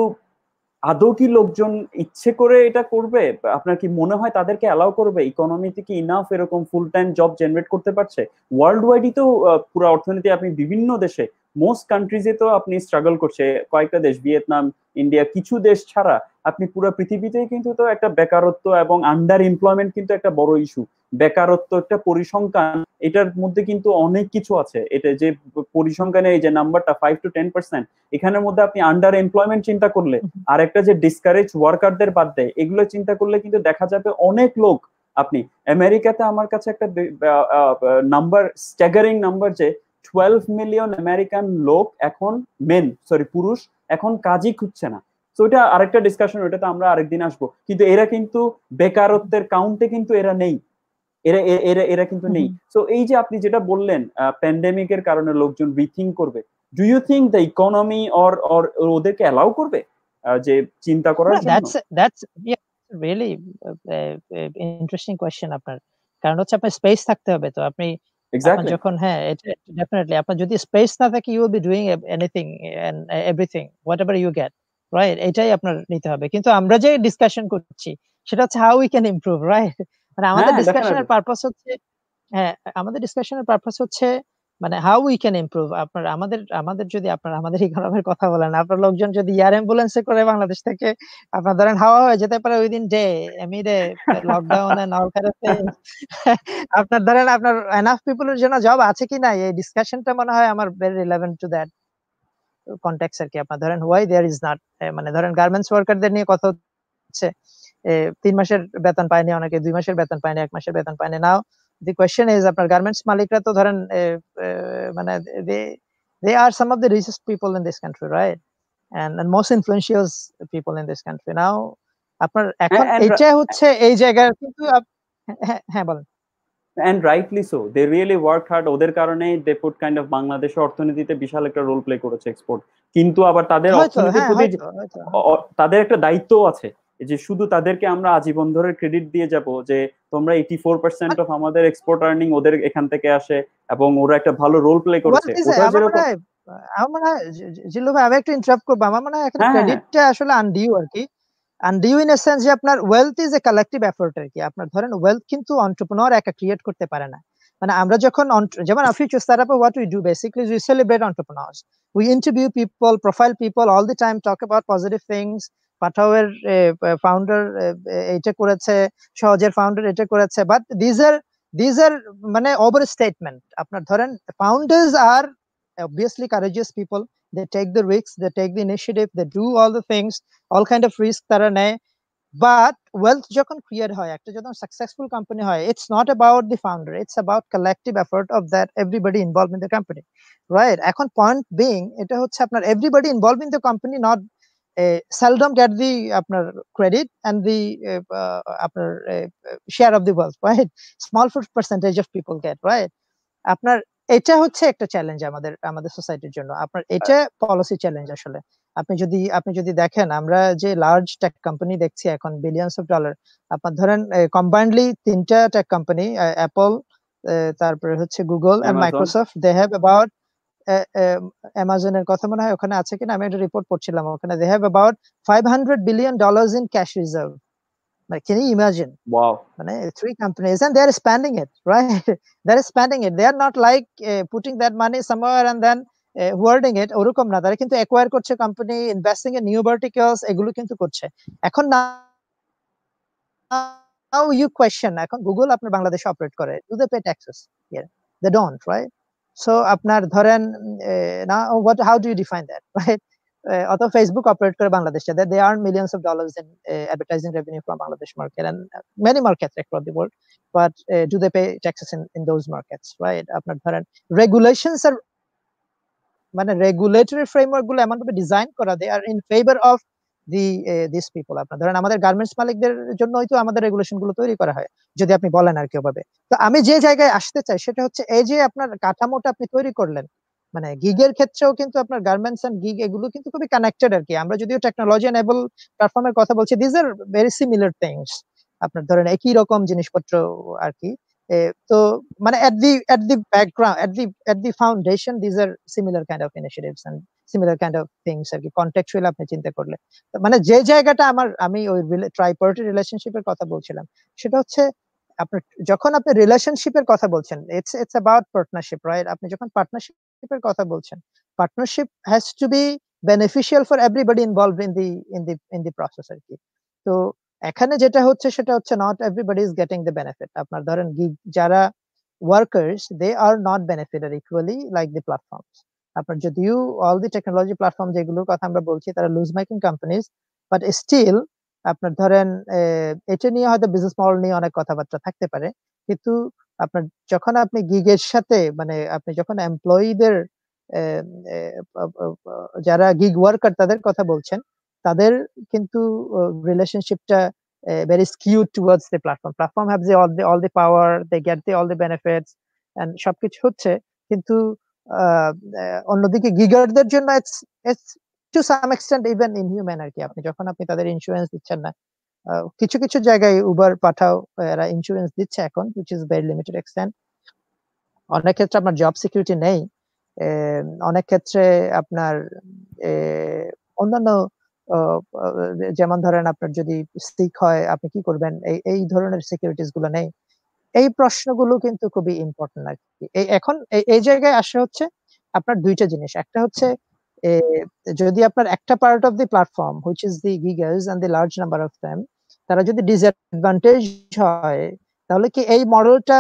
আদৌ কি লোকজন ইচ্ছে করে এটা করবে? আপনার কি মনে হয় তাদেরকে অ্যালাউ করবে? ইকোনমিতে কি ইনাফ এরকম ফুল টাইম জব জেনারেট করতে পারছে? ওয়ার্ল্ড ওয়াইডই তো পুরো অর্থনীতি, আপনি বিভিন্ন দেশে, মোস্ট কান্ট্রিজে তো আপনি স্ট্রাগল করছে, কয়েকটা দেশ, ভিয়েতনাম, ইন্ডিয়া, কিছু দেশ ছাড়া আপনি পুরো পৃথিবীতেই কিন্তু তো একটা বেকারত্ব এবং আন্ডার এমপ্লয়মেন্ট কিন্তু একটা বড় ইস্যু। বেকারত্ব, একটা পরিসংখ্যান, এটার মধ্যে কিন্তু অনেক কিছু আছে। এটা যে পরিসংখ্যানে এই যে নাম্বারটা 5 to 10%, এখানের মধ্যে আপনি আন্ডার এমপ্লয়মেন্ট চিন্তা করলে, আর একটা যে ডিসকারেজ ওয়ার্কারদের বাদ দেয়, এগুলো চিন্তা করলে কিন্তু দেখা যাবে অনেক লোক। আপনি আমেরিকাতে, আমার কাছে একটা নাম্বার, স্ট্যাগারিং নাম্বার, যে 12 মিলিয়ন আমেরিকান লোক এখন, পুরুষ এখন কাজই খুঁজছে না। তো ওটা আরেকটা ডিসকাশন, ওটাতে আমরা আরেকদিন আসবো। কিন্তু এরা কিন্তু বেকারত্বের কাউন্টে কিন্তু এরা নেই, এরা এরা এরা কিন্তু নেই। তো এই যে আপনি যেটা বললেন, প্যান্ডেমিকের কারণে লোকজন রিথিঙ্ক করবে, do you think the economy or ওদেরকে অ্যালাউ করবে যে চিন্তা করার জন্য? দ্যাটস রিয়েলি ইন্টারেস্টিং কোয়েশ্চেন আপনার। কারণ হচ্ছে আপনার স্পেস থাকতে হবে। তো আপনি আপনার এক্স্যাক্টলি। যখন, হ্যাঁ, এটা ডেফিনেটলি আপনার যদি স্পেস না থাকে you will be doing anything and everything whatever you get, right? এটাই আপনার নিতে হবে। কিন্তু আমরা যে ডিসকাশন করছি সেটা হচ্ছে how we can improve, right? মানে আমাদের হ্যাঁ, ডিসকাশনের ডেফিনেটলি। পারপাস হচ্ছে, হ্যাঁ, আমাদের ডিসকাশনের পারপাস হচ্ছে মানে হাউ উই ক্যান ইমপ্রুভ। আপনার আমাদের আমাদের যদি আপনার আমাদের ইকোনমির কথা বলেন, আপনার লোকজন যদি এয়ার অ্যাম্বুলেন্সে করে বাংলাদেশ থেকে আপনার ধরেন হাওয়া হয়ে যেতে পারে উইদিন ডে, এমনি lockdown and all kind of things. আপনার ধরেন আপনার এনাফ পিপলের জন্য জব আছে কি নাই, এই ডিসকাশনটা মনে হয় আমার very relevant to that context আর কি। আপনার ধরেন হোয়াই দেয়ার ইজ নট, মানে ধরেন গার্মেন্টস ওয়ার্কারদের নিয়ে কথা হচ্ছে, 3 মাসের বেতন পায়নি, অনেকে 2 মাসের বেতন পায়নি, 1 মাসের বেতন পায়নি। নাও দি কোয়েশ্চেন ইজ, আপনার গার্মেন্টস মালিকরা তো ধরেন মানে they they are some of the richest people in this country, right? and most influential people in this country now। আপনার এখন and এইটা হচ্ছে এই জায়গার কিন্তু হ্যাঁ হ্যাঁ বলেন। and rightly so, they really work hard, ওদের কারণেই they put kind of বাংলাদেশের অর্থনীতিতে বিশাল একটা রোল প্লে করেছে এক্সপোর্ট। কিন্তু আবার তাদের হয়তো অর্থনীতির হ্যাঁ, প্রতি হয়তো হয়তো তাদের একটা দায়িত্বও আছে, যে শুধু তাদেরকে আমরা আজীবন ধরে ক্রেডিট দিয়ে যাব যে তোমরা 84% অফ আমাদের এক্সপোর্ট আর্নিং ওদের এখান থেকে আসে এবং ওরা একটা ভালো রোল প্লে করেছে, ওটা আমার মনে যেরকম। হয় জিল্লু ভাই, আমি একটু ইন্টারাপ্ট করবো। আমার মনে হয় এখানে হ্যাঁ, হ্যাঁ, ক্রেডিটটা আসলে আনডিউ আর কি। আনডিউ ইন এ সেন্স যে আপনার wealth is a collective effort আর কি। আপনার ধরেন ওয়েলথ কিন্তু এন্টারপ্রেনার একা ক্রিয়েট করতে পারে না। মানে আমরা যখন যেমন ফিউচার স্টার্টআপে what we do basically we celebrate entrepreneurs, we interview people, profile people all the time, talk about positive things. পাঠাওয়ের ফাউন্ডার এটা করেছে, সহজের ফাউন্ডার এটা করেছে, বাট দিজ আর মানে ওভার স্টেটমেন্ট। আপনার ধরেন founders R obviously courageous people, they take the risks, they take the initiative, they do all the things, all kind of risk তারা নেয়। বাট ওয়েলথ যখন ক্রিয়েট হয়, একটা যখন সাকসেসফুল কোম্পানি হয়, it's not about the founder, it's about collective effort of that everybody involve in the company, right? এখন point being এটা হচ্ছে আপনার everybody involve in the company not seldom get the আপনার credit and the আপনার share of the wealth, right? Small percentage of people get, right? আপনার এটা হচ্ছে একটা চ্যালেঞ্জ আমাদের আমাদের সোসাইটির জন্য। আপনার এটা পলিসি চ্যালেঞ্জ আসলে। আপনি যদি দেখেন, আমরা যে লার্জ টেক কোম্পানি দেখছি এখন বিলিয়নস অফ ডলার, আপনার ধরেন কম্বাইন্ডলি 3টা টেক কোম্পানি, অ্যাপল, তারপরে হচ্ছে Google and Amazon. Microsoft, they have about অ্যামাজনের কথা মনে হয় ওখানে আছে কিনা, আমি একটা রিপোর্ট পড়ছিলাম ওখানে, they have about $500 billion in cash reserve। মানে can you imagine? ওয়াও। মানে 3 companies and they are spending it, right? They are spending it, they are not like putting that money somewhere and then hoarding it, ওরকম না। তারা কিন্তু acquire করছে company, investing in new verticals, এগুলো কিন্তু করছে। এখন now you question, এখন গুগল আপনার বাংলাদেশে অপারেট করে, do they pay taxes here? They don't, right? So আপনার ধরেন now how do you define that, right? অথবা ফেসবুক অপারেট করে বাংলাদেশে, they earn millions of dollars in advertising revenue from Bangladesh market and many markets across the world, but do they pay taxes in those markets, right? আপনার ধরেন regulations are মানে regulatory framework গুলো এমন ভাবে design করা, they are in favour of this people. আপনার ধরেন আমাদের গার্মেন্টস মালিকদের জন্য হয়তো আমাদের রেগুলেশন গুলো তৈরি করা হয়, যদি আপনি বলেন আর কি ভাবে। তো আমি যে জায়গায় আসতে চাই সেটা হচ্ছে এই যে আপনার কাঠামোটা আপনি তৈরি করলেন, মানে গিগের ক্ষেত্রেও কিন্তু আপনার গার্মেন্টস এন্ড গিগ এগুলো কিন্তু খুবই কানেক্টেড আর কি। আমরা যদিও টেকনোলজি এনেবল প্ল্যাটফর্মের কথা বলছি, this are very similar things. আপনার ধরেন একই রকম জিনিসপত্র আর কি। তো মানে at the background, at the foundation, these are similar kind of initiatives and similar kind of things আর কি, contextual আপনি চিন্তা করলে। মানে যে জায়গাটা আমি ওই ট্রাইপার্টি রিলেশনশিপের কথা বলছিলাম, সেটা হচ্ছে আপনার যখন আপনি রিলেশনশিপের কথা বলছেন, ইটস অ্যাবাউট পার্টনারশিপ, রাইট? আপনি যখন পার্টনারশিপের কথা বলছেন, partnership has to be beneficial for everybody involved in the process আর কি। তো এখানে যেটা হচ্ছে সেটা হচ্ছে not everybody is getting the benefit. আপনার ধরেন যারা workers, they are not benefited equally like the platforms. আপনার যদিও অল দি টেকনোলজি প্ল্যাটফর্ম যেগুলোর কথা আমরা বলছি তারা loss making companies, but still আপনার ধরেন এটা নিয়ে হয়তো বিজনেস মডেল নিয়ে অনেক কথাবার্তা থাকতে পারে, কিন্তু আপনার যখন আপনি গিগের সাথে মানে আপনি যখন এমপ্লয়ীদের যারা গিগ ওয়ার্কার তাদের কথা বলছেন, তাদের কিন্তু রিলেশনশিপটা very skewed towards the platform. Platform have all the power, they get all the benefits and সবকিছু হচ্ছে, কিন্তু অন্যদিকে গিগারদের জন্য it's to some extent even inhuman আর কি। আপনি যখন তাদের ইন্স্যুরেন্স দিচ্ছেন না, কিছু কিছু জায়গায় উবার পাঠাও এরা ইন্স্যুরেন্স দিচ্ছে এখন, which is very limited extent। অনেক ক্ষেত্রে আপনার জব সিকিউরিটি নেই, অনেক ক্ষেত্রে আপনার অন্যান্য যেমন ধরেন আপনার যদি সিক হয় আপনি কি করবেন, এই ধরনের সিকিউরিটিস গুলো নেই। এই প্রশ্নগুলো কিন্তু খুবই ইম্পর্টেন্ট আর কি। এখন এই জায়গায় আসে হচ্ছে আপনার দুইটা জিনিস। একটা হচ্ছে এ যদি আপনার একটা part of the platform which is the gigers and the large number of them, তারা যদি ডিসঅ্যাডভান্টেজ হয়, তাহলে কি এই মডেলটা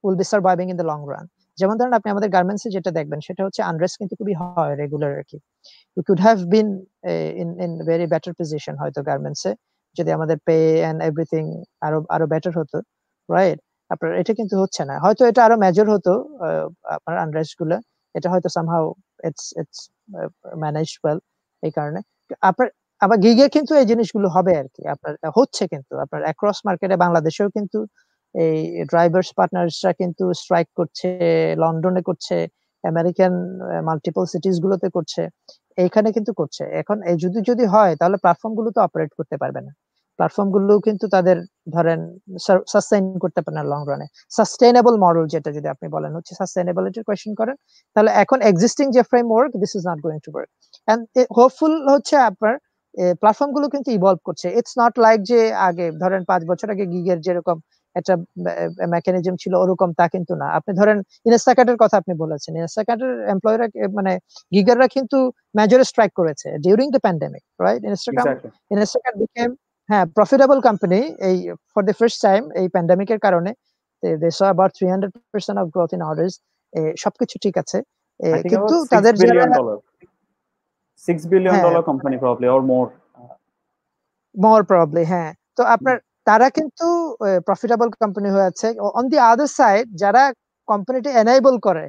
will be surviving in the long run? যেমন ধরেন আপনি আমাদের গার্মেন্টস এ যেটা দেখবেন সেটা হচ্ছে আনরেস্ট কিন্তু খুবই হয় রেগুলার আর কি। We could have been in very better position হয়তো গার্মেন্টস এ যদি আমাদের পে এন্ড এভরিথিং আরো বেটার হতো, রাইট? আপনার এটা কিন্তু হচ্ছে না। হয়তো এটা আরো মেজর হতো আপনার আনরেস্ট গুলো। এটা হয়তো সামহাউ ইটস ম্যানেজড ওয়েল এই কারণে। আপনার আবার গিগে কিন্তু এই জিনিসগুলো হবে আর কি। আপনার হচ্ছে কিন্তু আপনার অ্যাক্রস মার্কেটে বাংলাদেশেও কিন্তু এই ড্রাইভার্স পার্টনার্সরা কিন্তু স্ট্রাইক করছে, লন্ডনে করছে, আমেরিকান মাল্টিপল সিটিজ গুলোতে করছে, এইখানে কিন্তু করছে। এখন এই যদি হয় তাহলে প্ল্যাটফর্ম গুলো তো অপারেট করতে পারবে না। প্ল্যাটফর্ম গুলো কিন্তু তাদের ধরেন সাস্টেইন করতে পারে না লং রানে। সাস্টেইনেবল মডেল যেটা যদি আপনি বলেন হচ্ছে সাস্টেইনেবিলিটির কোয়েশ্চেন করেন, তাহলে এখন এক্সিস্টিং যে framework this is not going to work. And hopeful হচ্ছে আপনার প্ল্যাটফর্ম গুলো কিন্তু ইভলভ করছে। ইটস নট লাইক যে আগে ধরেন 5 বছর আগে গিগের যেরকম একটা মেকানিজম ছিল ওরকম তা কিন্তু না। আপনি ধরেন ইনস্টাকার্টের কথা আপনি বলেছেন। ইনস্টাকার্টের এমপ্লয়িরা মানে গিগাররা কিন্তু মেজর স্ট্রাইক করেছে during the pandemic, right? Exactly. Instacart became হ্যাঁ প্রফিটেবল কোম্পানি এই ফর দ্য ফার্স্ট টাইম এই প্যান্ডেমিকের কারণে। They saw about 300% of growth in orders. সবকিছু ঠিক আছে। I think কিন্তু about six তাদের যারা billion dollar, $6 billion হ্যাঁ company probably or more. More probably হ্যাঁ। তো আপনার তারা কিন্তু প্রফিটেবল কোম্পানি হয়ে আছে। অন দি আদার সাইড যারা কোম্পানিটি এনেবল করে,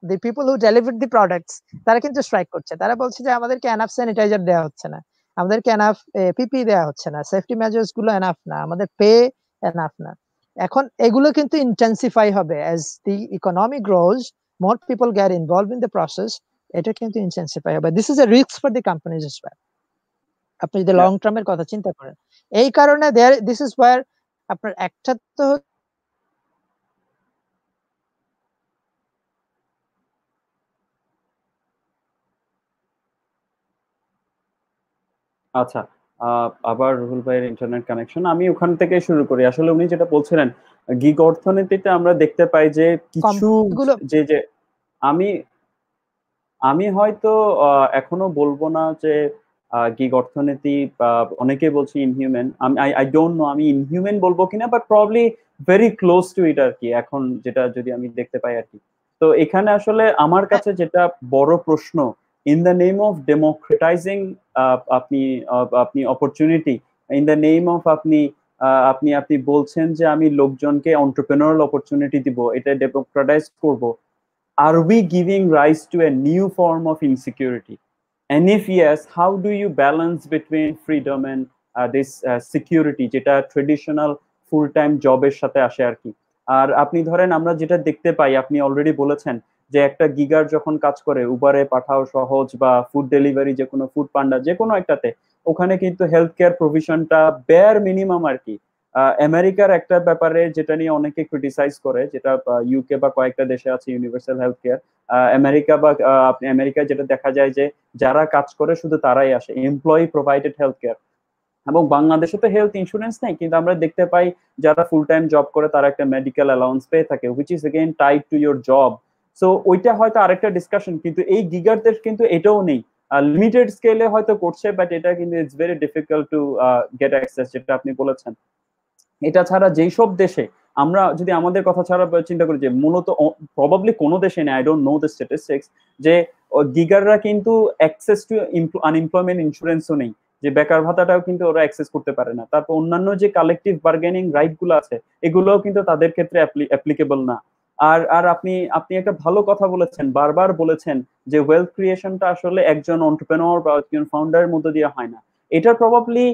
the people who deliver the products, তারা কিন্তু স্ট্রাইক করছে। তারা বলছে যে আমাদেরকে এনাফ স্যানিটাইজার দেওয়া হচ্ছে না, আমাদেরকে এনাফ পিপি দেওয়া হচ্ছে না, সেফটি মেজার্স গুলো এনাফ না, আমাদের পে এনাফ না। এখন এগুলো কিন্তু ইন্টেন্সিফাই হবে as the economy grows, more people get involve in the process. এটা কিন্তু ইন্টেন্সিফাই হবে। This is a risk for the companies as well. আপনি যদি Yeah. লং টার্ম এর কথা চিন্তা করেন, এই কারণে দিস ইজ ওয়্যার আপনার একটা তো আচ্ছা, আবার রুহুল ভাইয়ের ইন্টারনেট কানেকশন। আমি ওখান থেকে শুরু করি। আসলে উনি যেটা বলছিলেন, গিগ অর্থনীতিতে আমরা দেখতে পাই যে কিছু কোম্পানিগুলো যে আমি আমি হয়তো এখনো বলবো না যে গিগ অর্থনীতি বা অনেকে বলছে ইনহিউম্যান। আমি আই ডোন্ট নো আমি ইনহিউম্যান বলবো কিনা, but probably very close to it আর কি, এখন যেটা যদি আমি দেখতে পাই আর কি। তো এখানে আসলে আমার কাছে যেটা বড় প্রশ্ন, ইন দ্য নেম অফ ডেমোক্রেটাইজিং আপনি আপনি opportunity, in the name of আপনি আপনি আপনি বলছেন যে আমি লোকজনকে এন্টারপ্রেনিউরাল অপরচুনিটি দিব, এটা ডেমোক্রেটাইজ করব। Are we giving rise to a new form of insecurity? And if yes, how do you balance between freedom and this security, যেটা ট্রেডিশনাল ফুল টাইম জবের সাথে আসে আর কি? আর আপনি ধরেন আমরা যেটা দেখতে পাই, আপনি অলরেডি বলেছেন যে একটা গিগার যখন কাজ করে উবারে, পাঠাও সহজ বা ফুড ডেলিভারি, যে কোনো ফুড পান্ডা, যে কোনো একটাতে, ওখানে কিন্তু হেলথ কেয়ার প্রভিশনটা বেয়ার মিনিমাম আর কি। আমেরিকার একটা ব্যাপারে যেটা নিয়ে অনেকে ক্রিটিসাইজ করে, যেটা ইউকে বা কয়েকটা দেশে আছে ইউনিভার্সাল হেলথ কেয়ার। আমেরিকা বা আপনি আমেরিকায় যেটা দেখা যায় যে যারা কাজ করে শুধু তারাই আসে, এমপ্লয়ি প্রোভাইডেড হেলথ কেয়ার। এবং বাংলাদেশে তো হেলথ ইন্স্যুরেন্স নেই, কিন্তু আমরা দেখতে পাই যারা ফুল টাইম জব করে তারা একটা মেডিকেল অ্যালাউন্স পেয়ে থাকে, which is again tied to your job. So ওইটা হয়তো আরেকটা ডিসকাশন, কিন্তু এই গিগারদের কিন্তু এটাও নেই। লিমিটেড স্কেলে হয়তো করছে, বাট এটা কিন্তু it's very difficult to get access, যেটা আপনি বলেছেন। এটা ছাড়া যেই সব দেশে, আমরা যদি আমাদের কথা ছাড়া চিন্তা করি, যে মূলত প্রবাবলি কোনো দেশে নেই, I don't know the statistics, যে গিগাররা কিন্তু অ্যাক্সেস টু আনএমপ্লয়মেন্ট ইন্স্যুরেন্সও নেই, যে বেকার ভাতাটাও কিন্তু ওরা অ্যাক্সেস করতে পারে না। তারপর অন্যান্য যে কালেকটিভ বার্গেনিং রাইট গুলো আছে, এগুলোও কিন্তু তাদের ক্ষেত্রে অ্যাপ্লিকেবল না। আর আর আপনি আপনি একটা ভালো কথা বলেছেন, বারবার বলেছেন যে ওয়েলথ ক্রিয়েশনটা আসলে একজন এন্টারপ্রেনিউর বা একজন ফাউন্ডারের মধ্যে দিয়ে হয় না। এটা probably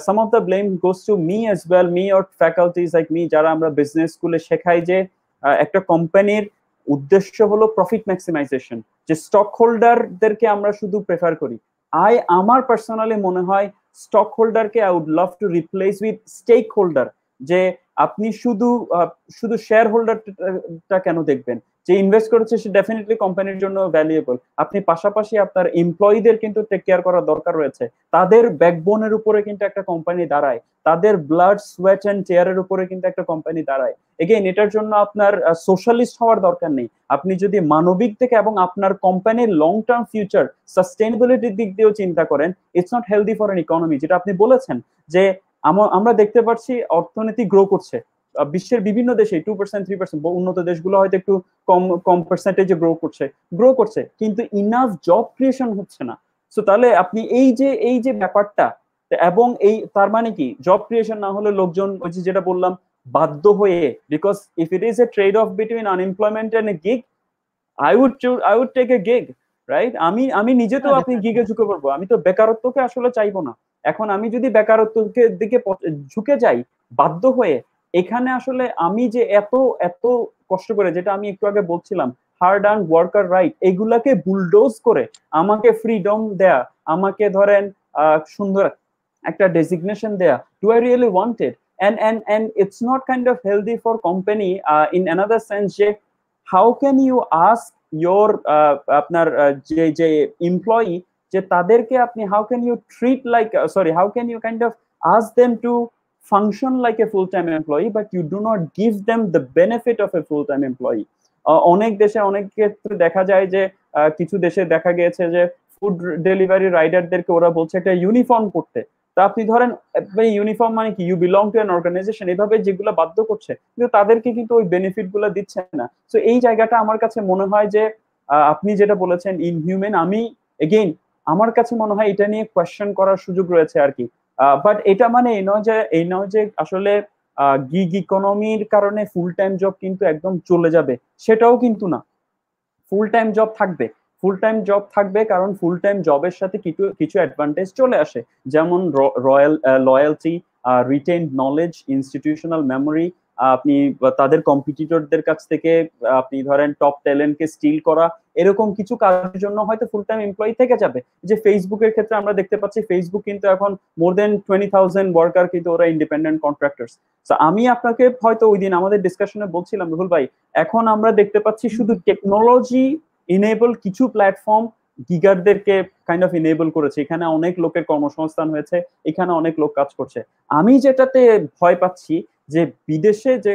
some of the blame goes to me as well, me or faculties like me, যারা আমরা বিজনেস স্কুলে শেখাই যে একটা কোম্পানির উদ্দেশ্য হলো প্রফিট ম্যাক্সিমাইজেশন, যে স্টক হোল্ডারদেরকে আমরা শুধু প্রেফার করি। আমার পার্সোনালি মনে হয় স্টক হোল্ডারকে I would love to replace with stakeholder. যে আপনি শুধু শুধু শেয়ার হোল্ডারটা কেন দেখবেন? যে ইনভেস্ট করেছে সে ডেফিনেটলি কোম্পানির জন্য ভ্যালুয়েবল। আপনি পাশাপাশি আপনার এমপ্লয়ীদের কিন্তু টেক কেয়ার করার দরকার রয়েছে। তাদের ব্যাকবোনের উপরে কিন্তু একটা কোম্পানি দাঁড়ায়, তাদের ব্লাড সোয়েট এন্ড টিয়ারের উপরে কিন্তু একটা কোম্পানি দাঁড়ায়। এগেইন এটার জন্য আপনার সোশ্যালিস্ট হওয়ার দরকার নেই। আপনি যদি মানবিক থেকে এবং আপনার কোম্পানির লং টার্ম ফিউচার সাস্টেইনেবিলিটির দিক দিয়েও চিন্তা করেন, it's not healthy for N economy. যেটা আপনি বলেছেন যে আমরা দেখতে পাচ্ছি অর্থনীতি গ্রো করছে বিশ্বের বিভিন্ন দেশে 2% 3%, উন্নত দেশগুলো হয়তো একটু কম কম পার্সেন্টেজে গ্রো করছে, কিন্তু ইনাফ জব ক্রিয়েশন হচ্ছে না। সো তাহলে আপনি এই যে ব্যাপারটা, এবং এই তার মানে কি জব ক্রিয়েশন না হলে লোকজন ওই যে যেটা বললাম বাধ্য হয়ে, because if it is a trade off between unemployment and a gig, I would take a gig, right? আমি নিজে তো আপনি গিগে ঝুঁকে পড়বো, আমি তো বেকারত্বকে আসলে চাইবো না। এখন আমি যদি বেকারত্বের দিকে ঝুঁকে যাই বাধ্য হয়ে, এখানে আসলে আমি যে এত এত কষ্ট করে, যেটা আমি একটু আগে বলছিলাম, হার্ড আর্ন ওয়ার্কার রাইট, এগুলাকে বুলডোজ করে আমাকে ফ্রিডম দেয়া, আমাকে ধরেন সুন্দর একটা ডেজিগনেশন দেয়া, do I really want it? and it's not kind of healthy for company in another sense যে how can you ask your আপনার যে এমপ্লয়ি, যে তাদেরকে আপনি how can you treat like how can you kind of ask them to function like a full-time employee but you do not give them the benefit of a full-time employee? অনেক দেশে অনেক ক্ষেত্রে দেখা যায় যে কিছু দেশে দেখা গিয়েছে যে ফুড ডেলিভারি রাইডারদেরকে ওরা বলছে একটা ইউনিফর্ম করতে। তা আপনি ধরেন ইউনিফর্ম মানে কি, you belong to an organisation, এভাবে যেগুলো বাধ্য করছে, কিন্তু তাদেরকে কিন্তু ওই বেনিফিট গুলো দিচ্ছে না। তো এই জায়গাটা আমার কাছে মনে হয় যে আপনি যেটা বলেছেন ইনহিউম্যান, আমি এগেইন আমার কাছে মনে হয় এটা নিয়ে কোয়েশ্চেন করার সুযোগ রয়েছে আর কি। বাট এটা মানে এই নয় যে আসলে গিগ ইকোনমির কারণে ফুল টাইম জব কিন্তু একদম চলে যাবে, সেটাও কিন্তু না। ফুল টাইম জব থাকবে, ফুল টাইম জব থাকবে, কারণ ফুল টাইম জবের সাথে কিছু কিছু অ্যাডভান্টেজ চলে আসে, যেমন loyalty, retained knowledge, institutional memory. আপনি তাদের কম্পিটিটরদের কাছ থেকে আপনি ধরেন টপ ট্যালেন্টকে স্টিল করা, এরকম কিছু কাজের জন্য হয়তো ফুল টাইম এমপ্লয়ি থেকে যাবে। যে ফেসবুকের ক্ষেত্রে আমরা দেখতে পাচ্ছি, ফেসবুক কিন্তু এখন মোর দেন 20,000 ওয়ার্কার কিন্তু ওরা ইন্ডিপেন্ডেন্ট কন্ট্রাক্টরস। তো আমি আপনাকে হয়তো ওই দিন আমাদের ডিসকাশনে বলছিলাম রুহুল ভাই, এখন আমরা দেখতে পাচ্ছি শুধু টেকনোলজি ইনেবল কিছু প্ল্যাটফর্ম গিগারদেরকে কাইন্ড অফ ইনেবল করেছে, এখানে অনেক লোকের কর্মসংস্থান হয়েছে, এখানে অনেক লোক কাজ করছে। আমি যেটাতে ভয় পাচ্ছি যে বিদেশে যে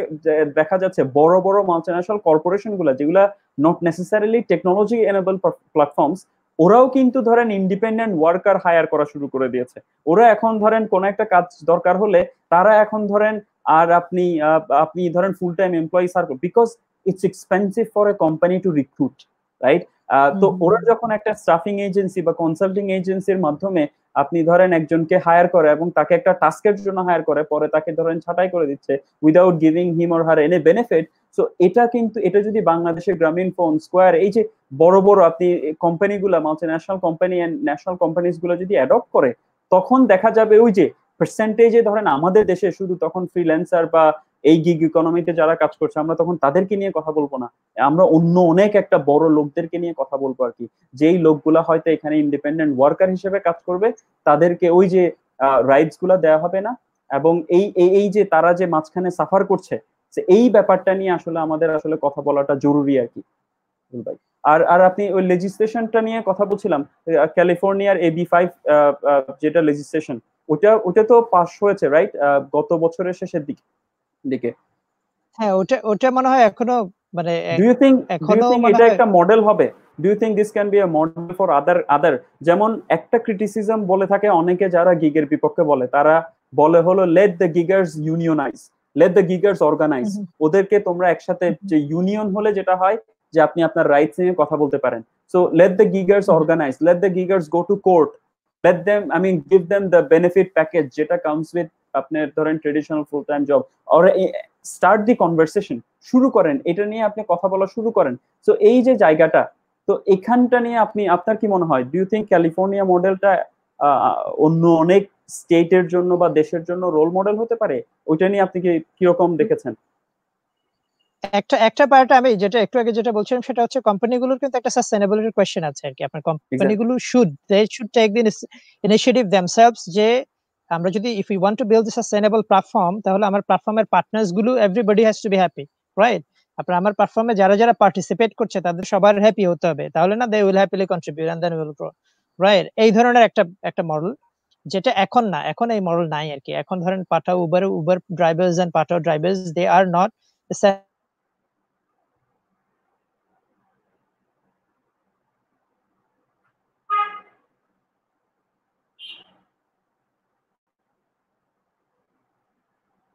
দেখা যাচ্ছে বড় বড় মাল্টিন্যাশনাল কর্পোরেশন গুলা, যেগুলা not necessarily technology enable platforms, ওরাও কিন্তু ধরেন ইন্ডিপেন্ডেন্ট ওয়ার্কার হায়ার করা শুরু করে দিয়েছে। ওরা এখন ধরেন কোন একটা কাজ দরকার হলে তারা এখন ধরেন আর আপনি ধরেন full time employee serve, because it's expensive for a company two recruit, right? তো ওরা যখন একটা স্টাফিং এজেন্সি বা কনসাল্টিং এজেন্সির মাধ্যমে আপনি ধরেন একজনকে হায়ার করে এবং তাকে একটা টাস্কের জন্য হায়ার করে, পরে তাকে ধরেন ছাঁটাই করে দিচ্ছে without giving him or her any benefit. So এটা যদি বাংলাদেশের গ্রামীণ ফোন, স্কোয়ার, এই যে বড় বড় আপনি কোম্পানিগুলো, multinational company and national companies গুলো যদি অ্যাডপ্ট করে, তখন দেখা যাবে ওই যে পার্সেন্টেজে ধরেন আমাদের দেশে শুধু তখন ফ্রিল্যান্সার বা এই গিগ ইকোনমিতে যারা কাজ করছে, আমরা তখন তাদেরকে নিয়ে কথা বলবো না, আমরা অন্য অনেক একটা বড় লোকদেরকে নিয়ে কথা বলবো আর কি, যেই লোকগুলা হয়তো এখানে ইন্ডিপেন্ডেন্ট ওয়ার্কার হিসেবে কাজ করবে, তাদেরকে ওই যে রাইটস গুলা দেওয়া হবে না, এবং এই যে তারা যে মাঝখানে সাফার করছে, এই ব্যাপারটা নিয়ে আসলে আমাদের আসলে কথা বলাটা জরুরি আর কি ভাই। আর আর আপনি ওই লেজিসলেশনটা নিয়ে কথা বলছিলাম, ক্যালিফোর্নিয়ার AB5 যেটা লেজিসলেশন, ওটা তো পাস হয়েছে, রাইট? গত বছরের শেষের দিকে। হ্যাঁ, ওটা মনে হয় এখনো মানে ডু ইউ থিংক এখনো এটা একটা মডেল হবে? Do you think this can be a model for other? যেমন একটা ক্রিটিসিজম বলে থাকে অনেকে যারা গিগের বিপক্ষে বলে, তারা বলে হলো let the giggers unionise, let the গিগার্স organise. ওদেরকে তোমরা একসাথে, যে ইউনিয়ন হলে যেটা হয় যে আপনি আপনার রাইটস নিয়ে কথা বলতে পারেন। So let the গিগার্স organise, let the gigers go to court, let them, I mean, give them the benefit package যেটা comes with আপনার ধরেন traditional full time job, or start the conversation, শুরু করেন এটা নিয়ে, আপনি কথা বলা শুরু করেন। তো এই যে জায়গাটা, তো এখানটা নিয়ে আপনার কি মনে হয়, ডু ইউ থিংক ক্যালিফোর্নিয়া মডেলটা অন্য অনেক স্টেটের জন্য বা দেশের জন্য রোল মডেল হতে পারে? ওইটা নিয়ে আপনি কিরকম দেখেছেন? একটা পার্ট আমি যেটা একটু আগে যেটা বলছিলাম, সেটা হচ্ছে কোম্পানিগুলোর কিন্তু একটা সাস্টেইনেবিলিটির কোয়েশ্চেন আছে আর কি। আপনার কোম্পানিগুলো they should take the initiative themselves, যে আমরা যদি if we want to build a sustainable platform, তাহলে আমার প্ল্যাটফর্মের পার্টনার্স গুলো everybody has to be happy, right? আপনার আমার প্ল্যাটফর্মে যারা যারা পার্টিসিপেট করছে তাদের সবার হ্যাপি হতে হবে, তাহলে না they will happily contribute and then will grow, right? এই ধরনের একটা মডেল, যেটা এখন না, এখন এই মডেল নাই আর কি। এখন ধরেন Pathao Uber drivers and Pathao drivers, they are not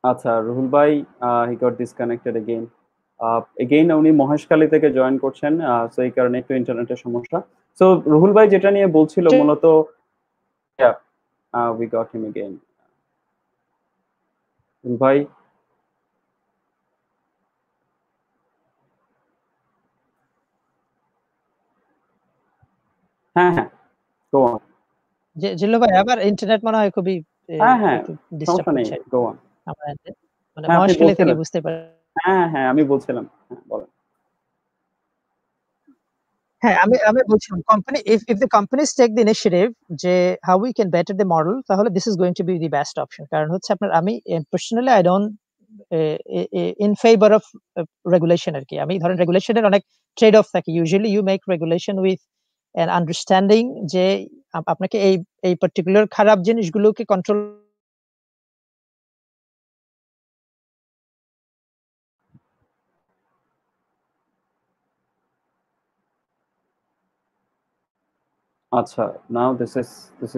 আচ্ছা, রুহুল ভাই he got disconnected again. Again উনি মহেশখালী থেকে জয়েন করছেন, সো এই কারণে একটু ইন্টারনেটের সমস্যা। সো রুহুল ভাই যেটা নিয়ে বলছিল মূলত, we got him again. Ruhul ভাই, হ্যাঁ হ্যাঁ, গো অন। জিল্লু ভাই আবার ইন্টারনেট মনে হয় খুবই হ্যাঁ হ্যাঁ, একটু ডিস্টার্ব সমস্যা নেই, করছে গো অন। আমার end এ। মানে হ্যাঁ, আপনি মহেশখালী থেকে বলছিলেন। বুঝতে পারি। হ্যাঁ হ্যাঁ, আমি বলছিলাম, হ্যাঁ বলেন। হ্যাঁ, আমি বলছিলাম company, if the companies take the initiative যে how we can better the model, তাহলে this is going to be the best option। কারণ হচ্ছে আপনার, আমি personally I don't in favor of regulation আর কি। আমি ধরেন রেগুলেশনের অনেক ট্রেড অফ থাকে। Usually you make regulation with an understanding যে আপনাকে এই পার্টিকুলার খারাপ জিনিসগুলোকে কন্ট্রোল আচ্ছা, নাও দিস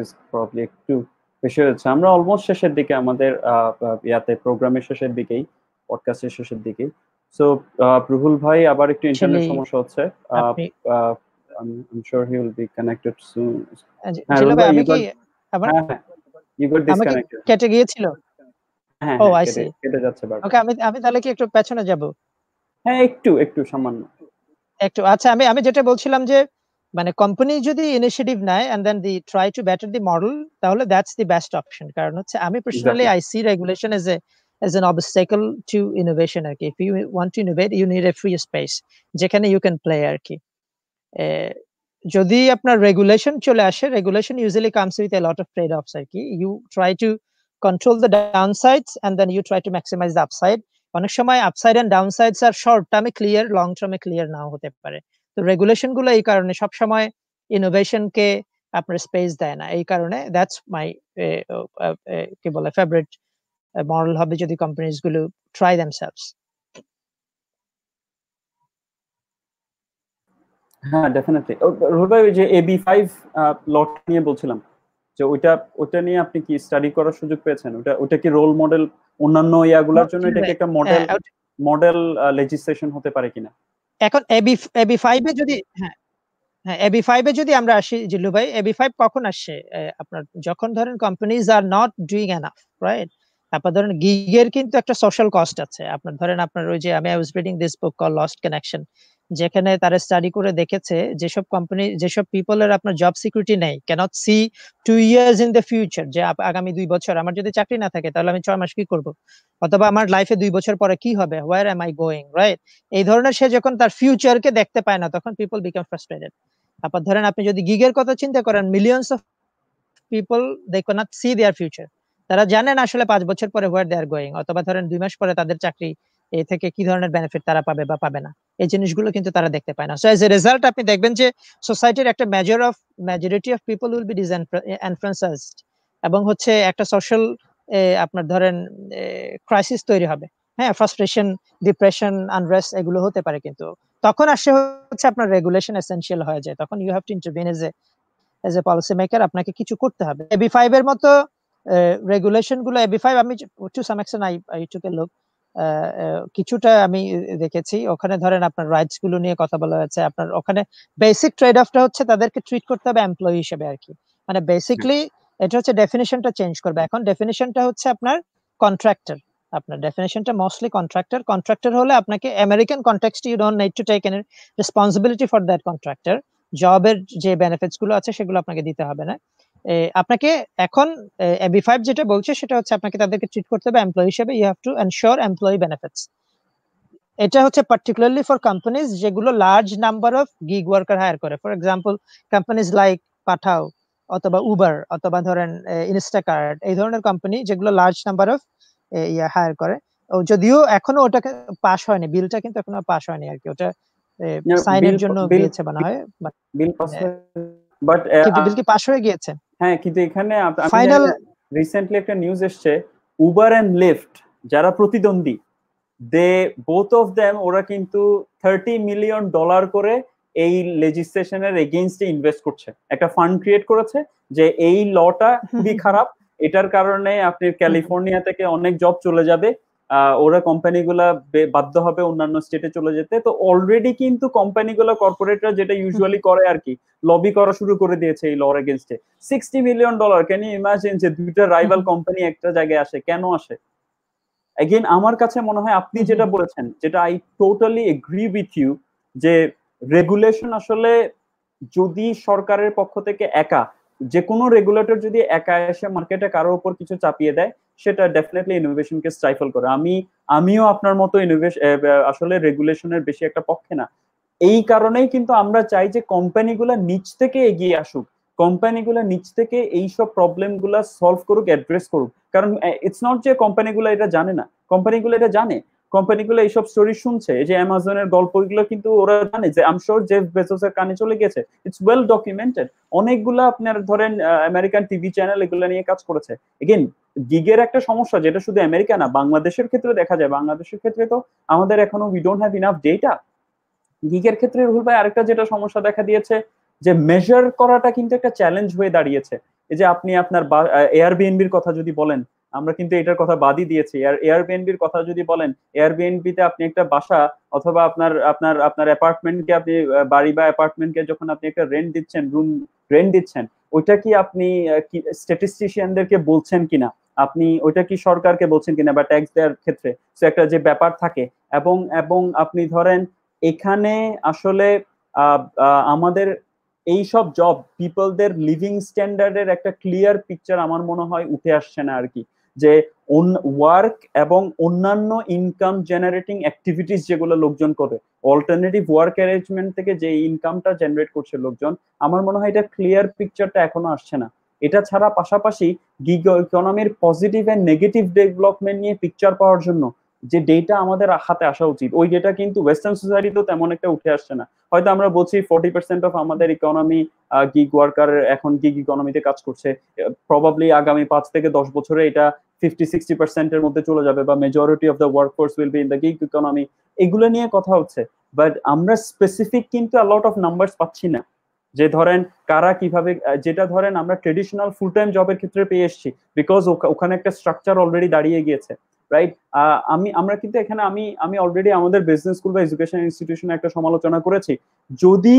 ইজ প্রবাবলি একটু বেশি হচ্ছে। আমরা অলমোস্ট শেষের দিকে, আমাদের ইয়াতে প্রোগ্রামের শেষের দিকেই, পডকাস্টের শেষের দিকেই। সো রুহুল ভাই আবার একটু ইন্টারনেট actually সমস্যা হচ্ছে। আপনি I'm sure he will be connected soon. হ্যাঁ জিল্লু রুহুল ভাই, ভাই, আমি you কি got, আবার হ্যাঁ হ্যাঁ, you got আমাকে disconnected. কেটে গিয়েছিল? হ্যাঁ ও হ্যাঁ, আই কেটে সি। কেটে যাচ্ছে বারবার। ওকে, আমি তাহলে কি একটু পেছনে যাব? হ্যাঁ, একটু একটু সামান্য। একটু আচ্ছা, আমি যেটা বলছিলাম যে মানে কোম্পানি যদি ইনিশিয়েটিভ নেয় and then they try to better the model, তাহলে that's the best option। কারণ হচ্ছে আমি personally exactly. I see regulation as an obstacle to innovation আর কি। If you want to innovate, you need a free space যেখানে you can play আর কি। যদি আপনার regulation চলে আসে, regulation usually comes with a lot of trade offs আর কি। You try to control the downsides and then you try to maximize the upside। অনেক সময় upside and ডাউনসাইডস R short টার্মে clear, long টার্মে ক্লিয়ার নাও হতে পারে। তো regulation গুলো এই কারণে সব সময় ইনোভেশনকে আপনার স্পেস দেয় না। এই কারণে দ্যাটস মাই কি বলে ফেভারিট মডেল হবে যদি কোম্পানিজ গুলো ট্রাই দেমসেলভস। হ্যাঁ ডেফিনেটলি। রুহুল ভাই, ওই যে AB5 লট নিয়ে বলছিলাম, যে ওইটা নিয়ে আপনি কি স্টাডি করার সুযোগ পেয়েছেন? ওটা কি রোল মডেল অন্যান্য ইয়াগুলোর জন্য, এটা কি একটা মডেল মডেল লেজিসলেশন হতে পারে কিনা? এখন এবি 5 এ যদি, হ্যাঁ হ্যাঁ, এবি 5 এ যদি আমরা আসি জিল্লু ভাই, এবি 5 কখন আসছে? আপনার যখন ধরেন companies are not doing enough, right? আপনার ধরেন গিগের কিন্তু একটা সোশ্যাল কস্ট আছে। আপনার ধরেন আপনার ওই যে আমি I was reading this book call lost connection, যেখানে তারা স্টাডি করে দেখেছে যেসব কোম্পানি, যেসব পিপলের আপনার জব সিকিউরিটি নেই, can't see 2 years in the future, যে আগামী 2 বছর আমার যদি চাকরি না থাকে তাহলে আমি 6 মাস কি করব, অথবা আমার লাইফে 2 বছর পরে কি হবে, হোয়ার এম আই গোয়িং, রাইট? এই ধরনের সে যখন তার ফিউচারকে দেখতে পায় না, তখন পিপল বিকাম ফ্রাস্ট্রেটেড। তারপর ধরেন আপনি যদি গিগের কথা চিন্তা করেন, millions of people they can't see their future. তারা জানে না আসলে 5 বছর পরে হোয়ার দে আর গোয়িং, অথবা ধরেন 2 মাস পরে তাদের চাকরি এ থেকে কি ধরনের বেনিফিট তারা পাবে বা পাবে না। এই জিনিসগুলো কিন্তু তারা দেখতে পায় না। সো এজ এ রেজাল্ট আপনি দেখবেন যে সোসাইটির একটা majority of people will be disinfluenced, এবং হচ্ছে একটা সোশ্যাল আপনার ধরেন ক্রাইসিস তৈরি হবে। হ্যাঁ, ফ্রাস্ট্রেশন, ডিপ্রেশন, আনরেস্ট এগুলো হতে পারে। কিন্তু তখন আসে হচ্ছে আপনার রেগুলেশন এসেনশিয়াল হয়ে যায়। তখন you have to intervene as a policy maker, আপনাকে কিছু করতে হবে। এবি 5 এর মতো রেগুলেশন গুলো, এবি 5 আমি to some extent I took a look, কিছুটা আমি দেখেছি। ওখানে ধরেন আপনার রাইটস গুলো নিয়ে কথা বলা হয়েছে। আপনার ওখানে বেসিক ট্রেড অফটা হচ্ছে তাদেরকে ট্রিট করতে হবে এমপ্লয়ি হিসেবে আর কি। মানে বেসিক্যালি এটা হচ্ছে ডেফিনিশনটা চেঞ্জ করবে। এখন ডেফিনিশনটা হচ্ছে আপনার কন্ট্রাক্টর। আপনার ডেফিনিশনটা মোস্টলি কন্ট্রাক্টর হলে আপনাকে আমেরিকান কনটেক্সটে you don't need to take any responsibility for that contractor. জবের যে বেনিফিটস গুলো আছে সেগুলো আপনাকে দিতে হবে না। আপনাকে এখন এবি 5 যেটা বলছে সেটা হচ্ছে আপনাকে তাদেরকে ট্রিট করতে হবে এমপ্লয়ি হিসেবে। You have to ensure employee benefits. এটা হচ্ছে পার্টিকুলারলি ফর কোম্পানিজ যেগুলো large number of gig worker hire করে। For example companies like Pathao অথবা উবার অথবা ধরেন ইনস্টাকার্ট, এই ধরনের কোম্পানি যেগুলো লার্জ নাম্বার অফ হায়ার করে, যদিও এখনো ওটাকে পাস হয়নি, বিলটা কিন্তু এখনো পাস হয়নি আর কি, ওটা সাইনের জন্য গিয়েছে মনে হয়, বিল পাস, বাট কিন্তু বিল কি পাস হয়ে গিয়েছে? হ্যাঁ, কিন্তু এখানে আমি ফাইনাল রিসেন্টলি একটা নিউজ এসছে, উবার এন্ড লিফট যারা প্রতিদ্বন্দ্বী, দে বোথ অফ দেম, ওরা কিন্তু $30 মিলিয়ন করে এই লেজিসলেশনের এগেইনস্টে ইনভেস্ট করছে, একটা ফান্ড ক্রিয়েট করেছে যে এই লটা খুবই খারাপ, এটার কারণে আপনি ক্যালিফোর্নিয়া থেকে অনেক জব চলে যাবে, ওরা কোম্পানিগুলা বাধ্য হবে অন্যান্য স্টেটে চলে যেতে। তো অলরেডি কিন্তু কোম্পানিগুলো, কর্পোরেটরা যেটা ইউজুয়ালি করে আর কি, লবি করা শুরু করে দিয়েছে এই লর এগেইনস্টে। $60 মিলিয়ন, ক্যান ইউ ইমাজিন যে দুইটা রাইভাল কোম্পানি একটা জায়গায় আসে, কেন আসে? এগেইন আমার কাছে মনে হয় আপনি যেটা বলেছেন, যেটা I totally agree with you, যে রেগুলেশন আসলে যদি সরকারের পক্ষ থেকে একা, যে কোনো রেগুলেটর যদি একা এসে মার্কেটে কারোর উপর কিছু চাপিয়ে দেয়, সেটা ডেফিনেটলি ইনোভেশনকে স্ট্রাইফল করে। আমিও আপনার মতো আসলে রেগুলেশনের বেশি একটা পক্ষে না। এই কারণেই কিন্তু আমরা চাই যে কোম্পানিগুলো নিচ থেকে এগিয়ে আসুক, কোম্পানিগুলো নিচ থেকে এইসব প্রবলেমগুলো সলভ করুক, অ্যাড্রেস করুক। কারণ ইটস নট যে কোম্পানিগুলো এটা জানে না, কোম্পানিগুলো এটা জানে, কোম্পানিগুলো এইসব স্টোরি শুনছে, এই যে অ্যামাজনের গল্পগুলো কিন্তু ওরা জানে, যে আই এম শিওর জেফ বেজোসের কানে চলে গেছে, ইটস ওয়েল ডকুমেন্টেড। অনেকগুলো আপনার ধরেন আমেরিকান টিভি চ্যানেল এগুলো নিয়ে কাজ করেছে। এগেন, গিগের একটা সমস্যা, যেটা শুধু আমেরিকা না, বাংলাদেশের ক্ষেত্রে দেখা যায়, বাংলাদেশের ক্ষেত্রে তো আমাদের এখনো we don't have enough data. গিগের ক্ষেত্রে রুহুল ভাই আরেকটা যেটা সমস্যা দেখা দিয়েছে, যে মেজার করাটা কিন্তু একটা চ্যালেঞ্জ হয়ে দাঁড়িয়েছে। এই যে আপনি আপনার এয়ারবিএনবির কথা যদি বলেন, আমরা কিন্তু এটার কথা বাদই দিয়েছি, আর এয়ারবিএনবির কথা যদি বলেন, এয়ারবিএনবিতে আপনি একটা বাসা অথবা আপনার আপনার আপনার অ্যাপার্টমেন্টকে, আপনি বাড়ি বা অ্যাপার্টমেন্টকে যখন আপনি একটা রেন্ট দিচ্ছেন, রুম রেন্ট দিচ্ছেন, ওইটা কি আপনি স্ট্যাটিস্টিশিয়ানদেরকে বলছেন কিনা, আপনি ওইটা কি সরকারকে বলছেন কিনা, বা ট্যাক্স দেওয়ার ক্ষেত্রে একটা যে ব্যাপার থাকে। এবং এবং আপনি ধরেন এখানে আসলে আমাদের এই সব জব পিপলদের লিভিং স্ট্যান্ডার্ডের একটা ক্লিয়ার পিকচার আমার মনে হয় উঠে আসছে না আর কি, যে ওয়ার্ক এবং অন্যান্য ইনকাম জেনারেটিং অ্যাক্টিভিটিস যেগুলো লোকজন করে, অল্টারনেটিভ ওয়ার্ক অ্যারেঞ্জমেন্ট থেকে যে ইনকামটা জেনারেট করছে লোকজন, আমার মনে হয় এটা ক্লিয়ার পিকচারটা এখনো আসছে না। এটা ছাড়া পাশাপাশি গিগ ইকোনমির পজিটিভ এন্ড নেগেটিভ ডেভেলপমেন্ট নিয়ে পিকচার পাওয়ার জন্য যে ডেটা আমাদের হাতে আসা উচিত, ওই ডেটা কিন্তু ওয়েস্টার্ন সোসাইটিতেও তেমন একটা উঠে আসছে না। হয়তো আমরা বলছি 40% অফ আমাদের ইকোনমি গিগ ওয়ার্কার এখন গিগ ইকোনমিতে কাজ করছে, প্রবাবলি আগামী 5 থেকে 10 বছরে এটা 50-60% এর মধ্যে চলে যাবে, বা majority of the workforce will be in the gig economy. এগুলো নিয়ে কথা হচ্ছে, বাট আমরা স্পেসিফিক কিন্তু আ লট অফ নাম্বারস পাচ্ছি না, যে ধরেন কারা কিভাবে, যেটা ধরেন আমরা ট্রেডিশনাল ফুল টাইম জবের ক্ষেত্রে পেয়ে এসেছি, বিকজ ওখানে একটা স্ট্রাকচার অলরেডি দাঁড়িয়ে গিয়েছে, রাইট? আমরা কিন্তু এখানে আমি অলরেডি আমাদের বিজনেস স্কুল বা এডুকেশন ইনস্টিটিউশনে একটা সমালোচনা করেছি, যদি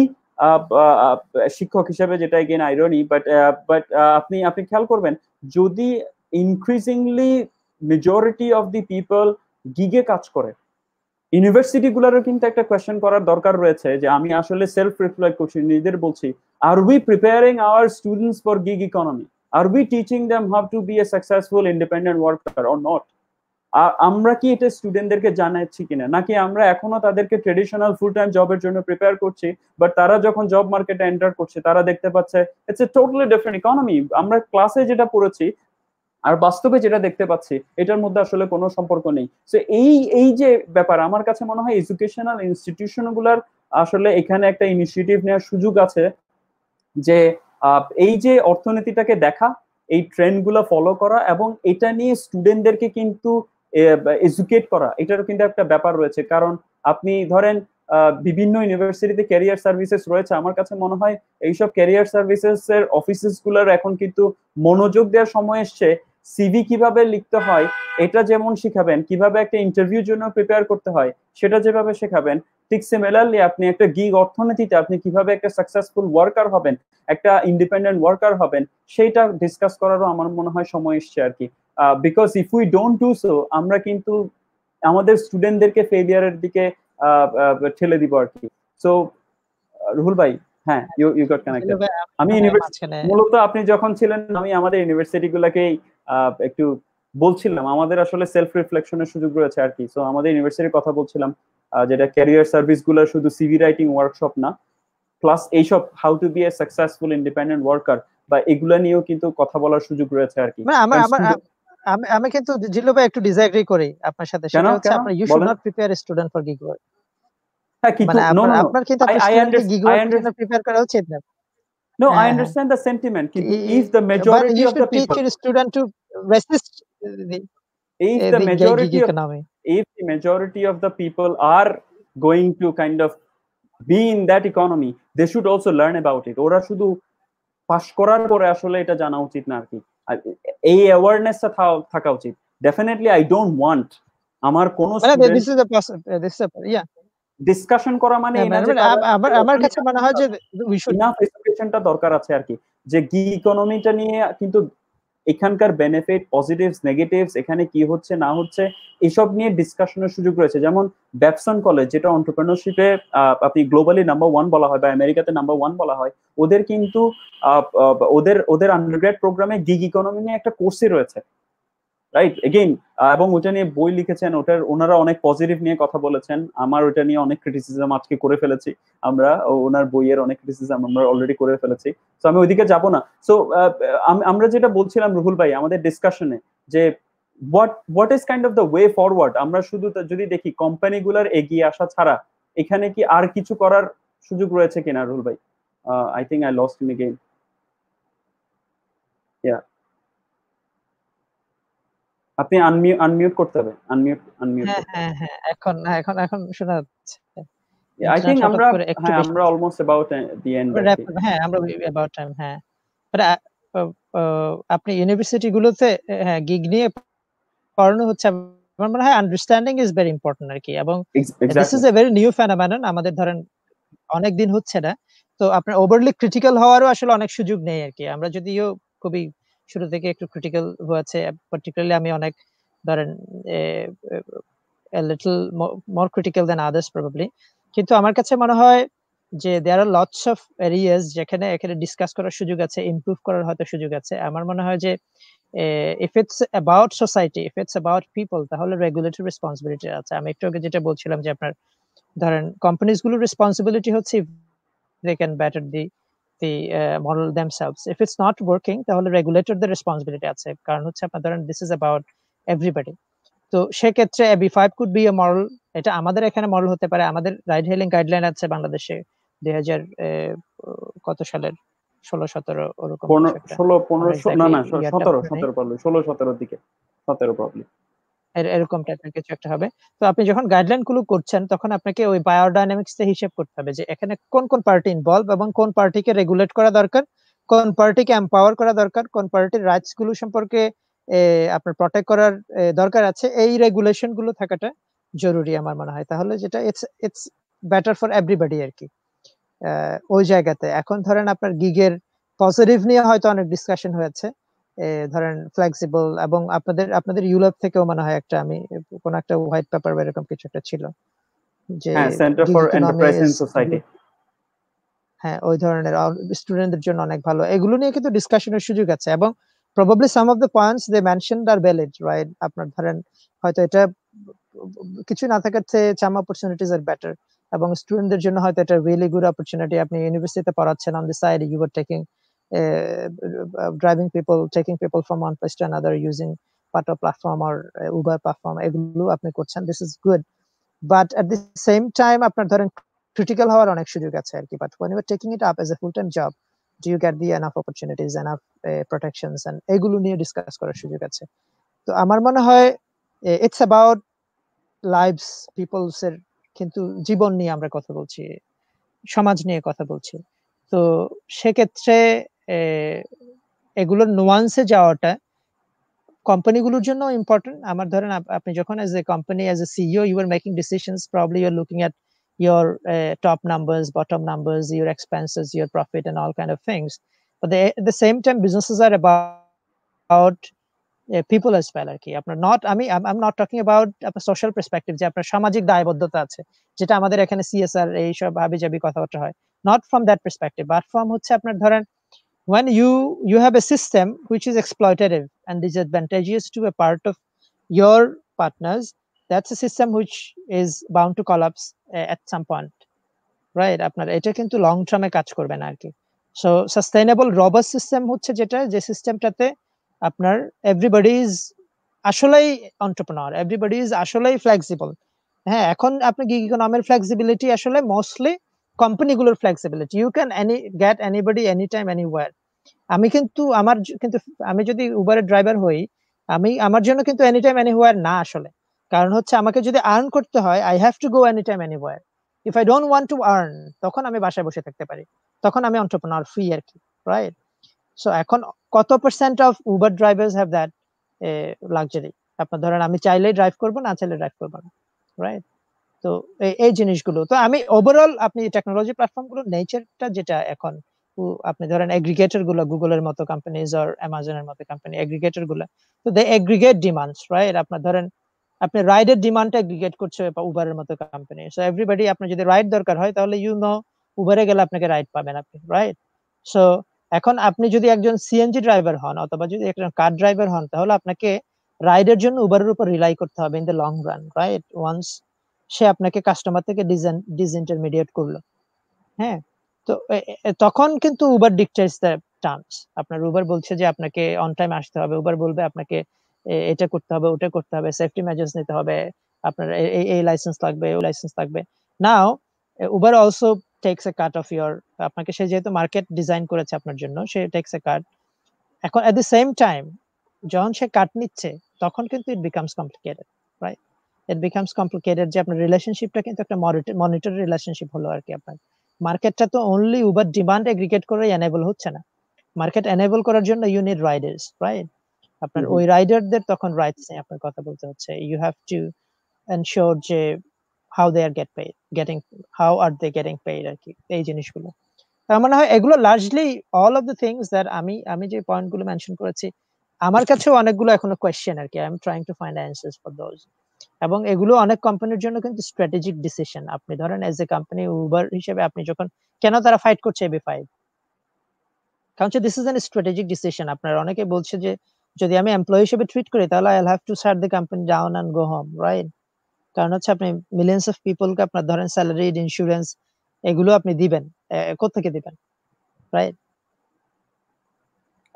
শিক্ষক হিসেবে, যেটা এগেন আইরনি, বাট বাট আপনি আপনি খেয়াল করবেন, যদি increasingly majority of the people গিগে কাজ করে, ইউনিভার্সিটি গুলোরও কিন্তু একটা কোয়েশ্চেন করার দরকার রয়েছে, যে আমি আসলে সেলফ রিফ্লেক্ট করছি, নিজেদের বলছি, are we preparing our students for gig economy, are we teaching them how to be a successful independent worker or not? আমরা কি এটা স্টুডেন্টদেরকে জানাচ্ছি কিনা, নাকি আমরা এখনো তাদেরকে ট্রেডিশনাল ফুল টাইম জবের জন্য প্রিপেয়ার করছি, বাট তারা যখন জব মার্কেটে এন্টার করছে তারা দেখতে পাচ্ছে it's a totally different economy, আমরা ক্লাসে যেটা পড়েছি আর বাস্তবে যেটা দেখতে পাচ্ছি এটার মধ্যে আসলে কোনো সম্পর্ক নেই। তো এই যে ব্যাপার, আমার কাছে মনে হয় এডুকেশনাল ইনস্টিটিউশন গুলার আসলে এখানে একটা ইনিশিয়েটিভ নেওয়ার সুযোগ আছে, যে এই যে অর্থনীতিটাকে দেখা, এই ট্রেন্ড গুলো ফলো করা, এবং এটা নিয়ে স্টুডেন্টদেরকে কিন্তু এডুকেট করা, এটারও কিন্তু একটা ব্যাপার রয়েছে। কারণ আপনি ধরেন বিভিন্ন ইউনিভার্সিটিতে ক্যারিয়ার সার্ভিসেস রয়েছে, আমার কাছে মনে হয় এইসব ক্যারিয়ার সার্ভিসেস এর অফিসেস গুলোর এখন কিন্তু মনোযোগ দেওয়ার সময় এসছে, সিভি কিভাবে লিখতে হয় এটা যেমন শিখাবেন, কিভাবে একটা ইন্টারভিউর জন্য প্রিপেয়ার করতে হয় সেটা যেভাবে শেখাবেন, ঠিক সিমিলারলি আপনি একটা গিগ অর্থনীতিতে আপনি কিভাবে একটা সাকসেসফুল ওয়ার্কার হবেন, একটা ইন্ডিপেন্ডেন্ট ওয়ার্কার হবেন, সেইটা ডিসকাস করারও আমার মনে হয় সময় এসছে আর কি। Because if we don't do so, আমরা কিন্তু আমাদের স্টুডেন্টদেরকে ফেলিয়ারের দিকে ঠেলে দিব আর কি। সো রুহুল ভাই, হ্যাঁ, ইউ গট কানেক্টেড। আমি মূলত আপনি যখন ছিলেন, আমি আমাদের ইউনিভার্সিটি গুলাকেই একটু বলছিলাম, আমাদের আসলে সেলফ রিফ্লেকশনের সুযোগ রয়েছে আর কি। সো আমাদের ইউনিভার্সিটির কথা বলছিলাম, যেটা ক্যারিয়ার সার্ভিস গুলো শুধু সিভি রাইটিং ওয়ার্কশপ না, প্লাস এইসব how to be a successful independent worker বা এগুলা নিয়েও কিন্তু কথা বলার সুযোগ রয়েছে আর কি। আমি কিন্তু জিল্লু ভাই একটু ডিসএগ্রি করি আপনার সাথে। কেন সেটা হচ্ছে কেন আপনার ইউ শুড বলেন? Not prepare a student for gig work. হ্যাঁ কিন্তু মানে নো নো নো আপনার কিন্তু আই আপনার আই স্টুডেন্টকে গিগ আন্ডারস্ট্যান্ড ওয়ার্ক এর জন্য প্রিপেয়ার করা উচিত না। No, I হ্যাঁ, হ্যাঁ। understand the sentiment. Kintu if the But majority you of the should teach people, your student to resist the if the gig majority of economy. if the majority of the people are going to kind of be in that economy, they should also learn about it. ওরা শুধু পাশ করার পরে আসলে এটা জানা উচিত না আর কি। এই অ্যাওয়ারনেসটা থাকা উচিত। ডেফিনেটলি আই ডোন্ট ওয়ান্ট আমার কোন student this is a this is a yeah. Discussion করা মানে এই না যে আমার কাছে মনে হয় যে we should ইনাফ এডুকেশনটা দরকার আছে আর কি, যে গিগ ইকোনমিটা নিয়ে কিন্তু এখানকার বেনিফিট পজিটিভস নেগেটিভস এখানে কি হচ্ছে না হচ্ছে এসব নিয়ে ডিসকাশনের সুযোগ রয়েছে। যেমন ব্যাপসন কলেজ, যেটা এন্টারপ্রেনারশিপে আপনি গ্লোবালি নাম্বার 1 বলা হয় বা আমেরিকাতে নাম্বার 1 বলা হয়, ওদের কিন্তু ওদের আন্ডারগ্রেড প্রোগ্রামে গিগ ইকোনমি নিয়ে একটা কোর্সই রয়েছে, রাইট? এগেইন এবং ওটা নিয়ে বই লিখেছেন, ওনারা অনেক পজিটিভ নিয়ে কথা বলেছেন। আমার ওটা নিয়ে অনেক ক্রিটিসিজম আজকে করে ফেলেছি আমরা, ওনার বইয়ের অনেক ক্রিটিসিজম আমরা অলরেডি করে ফেলেছি, সো আমি ওইদিকে যাব না। সো আমরা যেটা বলছিলাম রুহুল ভাই আমাদের ডিসকাশনে, যে what is kind of the way forward. আমরা শুধু যদি দেখি কোম্পানিগুলোর এগিয়ে আসা ছাড়া এখানে কি আর কিছু করার সুযোগ রয়েছে কিনা রুহুল ভাই? I think I lost him again. Yeah, আপনি আনমিউট করতে হবে, আনমিউট হ্যাঁ, করতে হবে। হ্যাঁ, হ্যাঁ। এখন শোনা যাচ্ছে। I think ইন্টারনেট হঠাৎ করে একটু বেশি আমরা almost about the end আর কি। হ্যাঁ, আমরা about time হ্যাঁ। বাট আপনি ইউনিভার্সিটি গুলোতে হ্যাঁ, গিগ নিয়ে পড়ানো হচ্ছে। আমার মনে হয় আন্ডারস্ট্যান্ডিং ইজ ভেরি ইম্পোর্টেন্ট আরকি। এবং this is exactly. A very new phenomenon. আমাদের ধরেন অনেক দিন হচ্ছে না। তো আপনার ওভারলি ক্রিটিক্যাল হওয়ারও আসলে অনেক সুযোগ নেই আরকি। আমরা যদিও খুবই শুরু থেকে একটু ক্রিটিক্যাল হয়েছে, পার্টিকুলারলি আমি অনেক ধরেন এ a little more critical than others probably. কিন্তু আমার কাছে মনে হয় যে there are lots of areas যেখানে এখানে ডিসকাস করার সুযোগ আছে, ইমপ্রুভ করার হয়তো সুযোগ আছে। আমার মনে হয় যে if it's about society, if it's about people, তাহলে রেগুলেটরি রেসপন্সিবিলিটি আছে। আমি একটু আগে যেটা বলছিলাম যে আপনার ধরেন কোম্পানিজ গুলোর রেসপন্সিবিলিটি হচ্ছে they can better the model themselves. If it's not working তাহলে রেগুলেটরদের রেসপন্সিবিলিটি আছে। কারণ হচ্ছে আপনার ধরেন this is about everybody. তো সেক্ষেত্রে AB5 could be a model. এটা আমাদের এখানে মডেল হতে পারে। আমাদের রাইড হেলিং গাইডলাইন আছে বাংলাদেশে 2000 কত সালের 16-17 ওরকম কিছু একটা। 16 আমার 15 না এক্সাক্টলি না ইয়ারটা 17 মনে নেই। 17 প্রবলি 16 17 এর দিকে 17 প্রবলি এরকম টাইপের কিছু একটা হবে। তো আপনি যখন গাইডলাইন গুলো করছেন তখন আপনাকে ওই বায়োডাইনামিক্স এ হিসাব করতে হবে যে এখানে কোন পার্টি ইনভলভ এবং কোন পার্টিকে রেগুলেট করা দরকার, কোন পার্টিকে এম্পাওয়ার করা দরকার, কোন পার্টির রাইটস গুলো সম্পর্কে আপনার প্রটেক্ট করার দরকার আছে। এই রেগুলেশন গুলো থাকাটা জরুরি আমার মনে হয়। তাহলে যেটা ইটস বেটার ফর এভরিবডি আরকি। ওই জায়গাতে এখন ধরেন আপনার গিগের পজিটিভ নিয়ে হয়তো অনেক ডিসকাশন হয়েছে। ধরেন ফ্লেক্সিবল এবং আপনাদের ইউরোপ থেকেও মনে হয় একটা আমি কোন একটা হোয়াইট পেপার বা এরকম কিছু একটা ছিল যে হ্যাঁ, centre gig for economy enterprise is and society. হ্যাঁ, ওই ধরনের স্টুডেন্টদের জন্য অনেক ভালো। এগুলো নিয়ে কিন্তু ডিসকাশনের সুযোগ আছে এবং probably some of the points they mentioned are valid, right? আপনার ধরেন হয়তো এটা কিছু না থাকার চেয়ে সাম অপরচুনিটিজ আর বেটার এবং স্টুডেন্টদের জন্য হয়তো এটা রিয়েলি গুড অপরচুনিটি। আপনি ইউনিভার্সিটিতে পড়াচ্ছেন, on the side you are taking driving people, taking people from one place to another using Pato platform or Uber platform, এগুলো আপনি করছেন, this is good. But at the same time আপনার ধরেন critical হওয়ার অনেক সুযোগ আছে আরকি। But when you are taking it up as a full-time job, do you get the enough opportunities, enough protections and এগুলো নিয়ে ডিসকাস করার সুযোগ আছে। তো আমার মনে হয় it's about lives, people's এর কিন্তু জীবন নিয়ে আমরা কথা বলছি, সমাজ নিয়ে কথা বলছি। তো সেক্ষেত্রে এগুলোর নুয়ান্সে যাওয়াটা কোম্পানিগুলোর জন্য ইম্পর্টেন্ট। আমার ধরেন আপনি যখন as a company, as a CEO, you are making decisions, probably you're looking at your top numbers, bottom numbers, your expenses, your profit and all kind of things. But at the same time businesses are about people as well আরকি। আপনার I'm not talking about আপনার social perspective যে আপনার সামাজিক দায়বদ্ধতা আছে, যেটা আমাদের এখানে CSR এইসব হাবিজাবি কথাবার্তা হয়। Not from that perspective, but from হচ্ছে আপনার ধরেন when you have a system which is exploitative and disadvantageous to a part of your partners, that's a system which is bound to collapse at some point, right? আপনার এটা কিন্তু long টার্মে কাজ করবে না আরকি। সো সাস্টেইনেবল রবাস্ট সিস্টেম হচ্ছে যেটা, যে সিস্টেমটাতে আপনার এভরিবডি ইজ আসলেই এন্টারপ্রেনার, এভরিবডি ইজ আসলেই ফ্লেক্সিবল। হ্যাঁ, এখন আপনি গিগ ইকোনমির ফ্লেক্সিবিলিটি আসলে মোস্টলি কোম্পানিগুলোর flexibility. You can get anybody any time anywhere. আমি কিন্তু কিন্তু আমি যদি উবারের ড্রাইভার হই, আমার জন্য কিন্তু এনি টাইম এনিওয়্যার না আসলে। কারণ হচ্ছে আমাকে যদি আর্ন করতে হয়, I have to go any time anywhere. If I don't want to earn, তখন আমি বাসায় বসে থাকতে পারি, তখন আমি এন্টারপ্রেনার ফ্রি আর কি, রাইট? সো এখন কত percent of Uber drivers have that luxury? আপনার ধরেন আমি চাইলেই ড্রাইভ করবো, না চাইলে ড্রাইভ করবো না, রাইট? তো এই জিনিসগুলো তো আমি ওভারঅল, আপনি টেকনোলজি প্ল্যাটফর্ম গুলো নেচারটা যেটা এখন, আপনি ধরেন এগ্রিগেটর গুলো, গুগলের মতো কোম্পানিজ আর অ্যামাজনের মতো কোম্পানি, এগ্রিগেটর গুলো, তো দে এগ্রিগেট ডিমান্ডস, রাইট? আপনার ধরেন আপনি রাইডের ডিমান্ডটা এগ্রিগেট করছে উবারের মতো কোম্পানি। সো এভরিবডি, আপনার যদি রাইড দরকার হয় তাহলে উবারে গেলে আপনাকে রাইড পাবেন আপনি, রাইট? সো এখন আপনি যদি একজন সিএনজি ড্রাইভার হন অথবা যদি একজন কার ড্রাইভার হন, তাহলে আপনাকে রাইডের জন্য উবারের উপর রিলাই করতে হবে in the long run, right? Once সে আপনাকে কাস্টমার থেকে ডিসইন্টারমিডিয়েট করলো, হ্যাঁ, তো তখন কিন্তু উবার ডিকটেটস দ্য টার্মস। আপনার উবার বলছে যে আপনাকে অন টাইম আসতে হবে, উবার বলবে আপনাকে এটা করতে হবে, ওটা করতে হবে, সেফটি মেজার্স নিতে হবে, আপনার এই লাইসেন্স লাগবে, ওই লাইসেন্স লাগবে। Now Uber also takes a cut of your, আপনাকে সে যেহেতু মার্কেট ডিজাইন করেছে আপনার জন্য, সে টেকস এ কাট। এখন এট দ্য সেম টাইম যখন সে কাট নিচ্ছে, তখন কিন্তু it becomes complicated, right? It becomes complicated যে আপনার রিলেশনশিপটা কিন্তু একটা মনিটর রিলেশনশিপ হলো আর কি। আপনার মার্কেটটা তো অনলি উবার ডিমান্ড এগ্রিগেট করে এনেবল হচ্ছে না। মার্কেট এনেবল করার জন্য ইউ নিড রাইডার্স, রাইট? আপনার ওই রাইডারদের তখন রাইটস নিয়ে আপনার কথা বলতে হচ্ছে। ইউ হ্যাভ টু এনশিওর যে how they are how are they getting paid আর কি, এই জিনিসগুলো। তার মানে হয় এগুলো largely all of the things that আমি যে পয়েন্টগুলো মেনশন করেছি, আমার কাছেও অনেকগুলো এখনো কোয়েশ্চেন আর কি। I am trying to find answers for those. এবং এগুলো অনেক কোম্পানির জন্য কিন্তু স্ট্র্যাটেজিক ডিসিশন। আপনি ধরেন এজ এ কোম্পানি উবার হিসেবে আপনি যখন, কেন তারা ফাইট করছে এবি5, কারণ this is an strategic decision. আপনার অনেকে বলছে যে যদি আমি এমপ্লয়ি হিসেবে ট্রিট করি তাহলে I will have to shut the company down and go home, right? কারণ হচ্ছে আপনি মিলিয়ন্স অফ পিপলকে আপনার ধরেন স্যালারি, ইন্স্যুরেন্স এগুলো আপনি দিবেন, কোত্থেকে দিবেন, রাইট?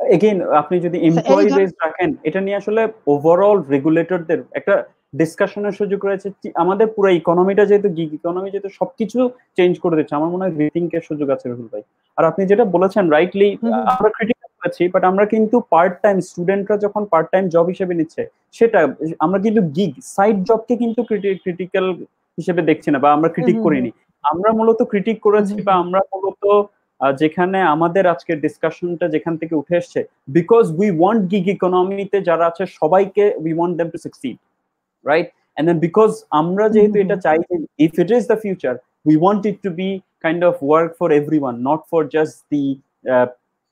এগেইন আপনি যদি এমপ্লয়ি বেস রাখেন, এটা নিয়ে আসলে ওভারঅল রেগুলেটরদের একটা ডিসকাশনের সুযোগ রয়েছে। আমাদের পুরো ইকোনমিটা যেহেতু গিগ ইকোনমি, যেহেতু সবকিছু চেঞ্জ করে দিচ্ছে, আমার মনে হয় রিথিংকের সুযোগ আছে রুহুল ভাই। আর আপনি যেটা বলেছেন রাইটলি, আমরা ক্রিটিক্যাল করেছি, বাট আমরা কিন্তু পার্ট টাইম স্টুডেন্টরা যখন পার্ট টাইম জব হিসেবে নিচ্ছে, সেটা আমরা কিন্তু গিগ সাইড জবকে কিন্তু ক্রিটিক্যাল হিসেবে দেখছি না, বা আমরা ক্রিটিক করিনি। আমরা মূলত ক্রিটিক করেছি, বা আমরা মূলত যেখানে আমাদের আজকের ডিসকাশনটা যেখান থেকে উঠে এসছে, বিকজ উই ওয়ান্ট গিগ ইকোনমিতে যারা আছে সবাইকে we want them to succeed, right? And then because আমরা যেহেতু এটা চাই যে if it is the future, we want it to be kind of work for everyone, not for just the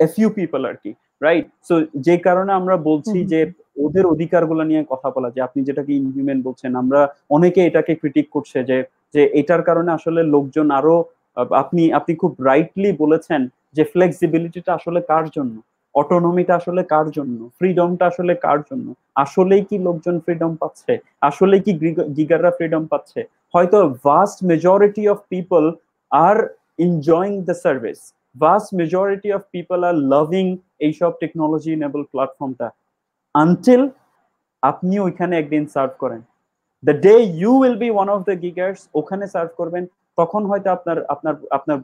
a few people আর কি, right? So যে কারণে আমরা বলছি যে ওদের অধিকারগুলো নিয়ে কথা বলা, যে আপনি যেটাকে ইনহিউম্যান বলছেন, আমরা অনেকে এটাকে ক্রিটিক করছে যে যে এটার কারণে আসলে লোকজন আরো, আপনি আপনি খুব রাইটলি বলেছেন যে ফ্লেক্সিবিলিটিটা আসলে কার জন্য, অটোনমিটা আসলে কার জন্য, ফ্রিডমটা আসলে কার জন্য, আসলেই কি লোকজন ফ্রিডম পাচ্ছে, আসলেই কি গিগাররা ফ্রিডম পাচ্ছে? হয়তো vast majority of people are enjoying the service, vast majority of people are loving এইসব টেকনোলজি এনেবল প্ল্যাটফর্মটা, আনটিল আপনি ওইখানে একদিন সার্ভ করেন, the day you will be one of the giggers, ওখানে সার্ভ করবেন, তখন হয়তো আপনার আপনার আপনার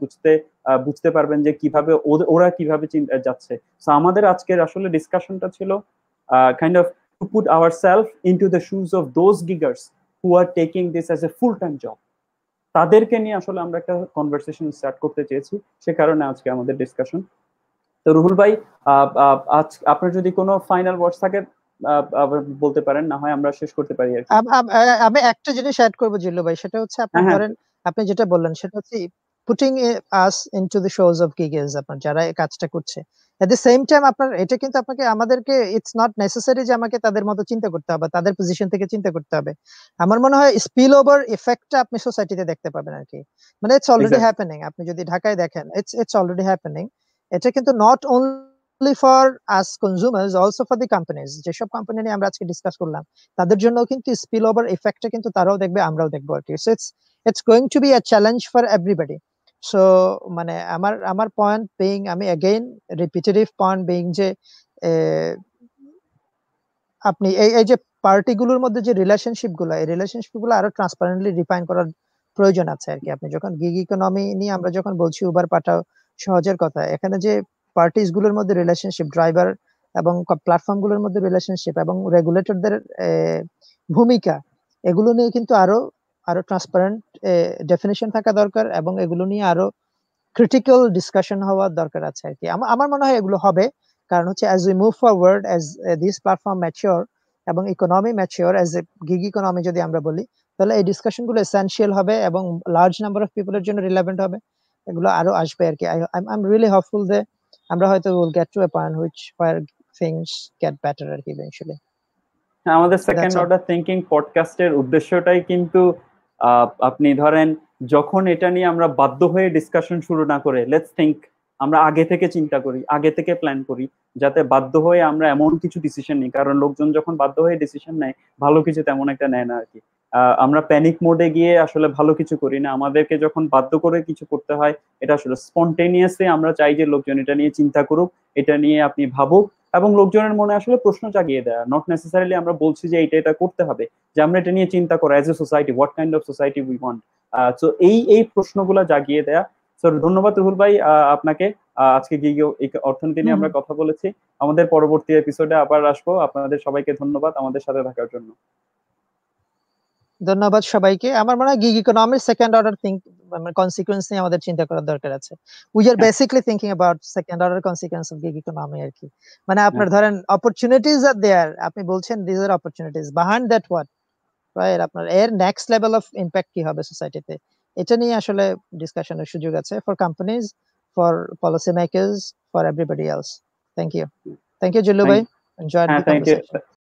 বুঝতে পারবেন যে কিভাবে ওরা কিভাবে যাচ্ছে। সো আমাদের আজকের আসলে ডিসকাশনটা ছিল kind of to put ourself into the shoes of those গিগার্স who are taking this as a full time job. তাদেরকে নিয়ে আসলে আমরা একটা কনভারসেশন স্টার্ট করতে চেয়েছি, সে কারণে আজকে আমাদের ডিসকাশন। তো রুহুল ভাই, আজ আপনার যদি কোনো ফাইনাল ওয়ার্ডস থাকে বলতে পারেন, না হয় আমরা শেষ করতে পারি আর কি। আমি একটা জিনিস অ্যাড করবো জিল্লু ভাই, সেটা হচ্ছে আপনার ধরেন আপনি যেটা বললেন সেটা হচ্ছে putting us into the shoes of giggers, আপনার যারা এই কাজটা করছে। এট দ্য সেম টাইম আপনার এটা কিন্তু আমাদেরকে ইটস নট নেসেসারি যে আমাকে তাদের মতো চিন্তা করতে হবে, তাদের পজিশন থেকে চিন্তা করতে হবে। আমার মনে হয় স্পিল ওভার ইফেক্টটা আপনি সোসাইটিতে দেখতে পাবেন আর কি। মানে ইটস অলরেডি হ্যাপেনিং। আপনি যদি ঢাকায় দেখেন, ইটস অলরেডি হ্যাপেনিং। এটা কিন্তু not only for us consumers, also for the companies. যেসব কোম্পানি নিয়ে আমরা আজকে ডিসকাস করলাম, তাদের জন্য কিন্তু স্পিল ওভার ইফেক্টটা কিন্তু তারাও দেখবে, আমরাও দেখবো আর কি। So it's going to be a challenge for everybody. So মানে আমার পয়েন্ট বিং, আমি अगेन রিপিটেটিভ পয়েন্ট বিং যে আপনি এই যে পার্টিগুলোর মধ্যে যে রিলেশনশিপ গুলো, এই রিলেশনশিপ গুলো আরো ট্রান্সপারেন্টলি ডিফাইন করার প্রয়োজন আছে আর কি। আপনি যখন গিগ ইকোনমি নিয়ে আমরা যখন বলছি উবার পাঠাও সহজের কথা, এখানে যে পার্টিস গুলোর মধ্যে রিলেশনশিপ, ড্রাইভার এবং প্ল্যাটফর্ম গুলোর মধ্যে রিলেশনশিপ এবং রেগুলেটরদের ভূমিকা, এগুলো নিয়ে কিন্তু আরো আরো ট্রান্সপারেন্ট ডেফিনিশন থাকা দরকার এবং এগুলো নিয়ে আরো ক্রিটিক্যাল ডিসকাশন হওয়ার দরকার আছে আর কি। আমার মনে হয় এগুলো হবে, কারণ হচ্ছে as we move forward, as this platform mature এবং economy mature, as a gig economy যদি আমরা বলি, তাহলে এই ডিসকাশন গুলো এসেনশিয়াল হবে এবং লার্জ নাম্বার অফ পিপলের জন্য রিলেভেন্ট হবে। এগুলো আরো আসবে আর কি। আই এম রিয়েলি হোপফুল যে আমরা হয়তো will get two A point which wire things get better আর কি ইভেন্চুয়ালি। আমাদের সেকেন্ড অর্ডার থিঙ্কিং পডকাস্টের উদ্দেশ্যটাই কিন্তু আপনি ধরেন যখন এটা নিয়ে আমরা বাধ্য হয়ে ডিসকাশন শুরু না করে লেটস থিঙ্ক, আমরা আগে থেকে চিন্তা করি, আগে থেকে প্ল্যান করি, যাতে বাধ্য হয়ে আমরা এমন কিছু ডিসিশন নিই। কারণ লোকজন যখন বাধ্য হয়ে ডিসিশন নেয়, ভালো কিছু তেমন একটা নেয় না আর কি। আমরা প্যানিক মোডে গিয়ে আসলে ভালো কিছু করি না। আমাদেরকে যখন বাধ্য করে কিছু করতে হয়, এটা আসলে স্পন্টেনিয়াসলি আমরা চাই যে লোকজন এটা নিয়ে চিন্তা করুক, এটা নিয়ে আপনি ভাবুক, এবং লোকজনের মনে আসলে প্রশ্ন জাগিয়ে দেয়া। নট নেসেসারিলি আমরা বলছি যে এটা করতে হবে, যে আমরা এটা নিয়ে চিন্তা করা as a society, what kind of society we want. So এই প্রশ্নগুলো জাগিয়ে দেয়া। সো ধন্যবাদ রুহুল ভাই আপনাকে। আজকে গিগ অর্থনীতি নিয়ে আমরা কথা বলেছি। আমাদের পরবর্তী এপিসোডে আবার আসবো। আপনাদের সবাইকে ধন্যবাদ আমাদের সাথে থাকার জন্য। ধন্যবাদ সবাইকে। আমার মনে হয় গিগ ইকোনমির সেকেন্ড অর্ডার কনসিকুয়েন্স নিয়ে আমাদের চিন্তা করার দরকার আছে। We are basically thinking about second order consequence of gig economy আর কি। মানে আপনার ধরেন অপরচুনিটিজ আর দেয়ার, আপনি বলছেন this are opportunities, behind that what, right? আপনার এর নেক্সট লেভেল অফ ইমপ্যাক্ট কি হবে সোসাইটিতে, এটা নিয়ে আসলে ডিসকাশনের সুযোগ আছে for companies, for policy makers, for everybody else. Thank you Zillu ভাই, enjoyed the thank you. Conversation.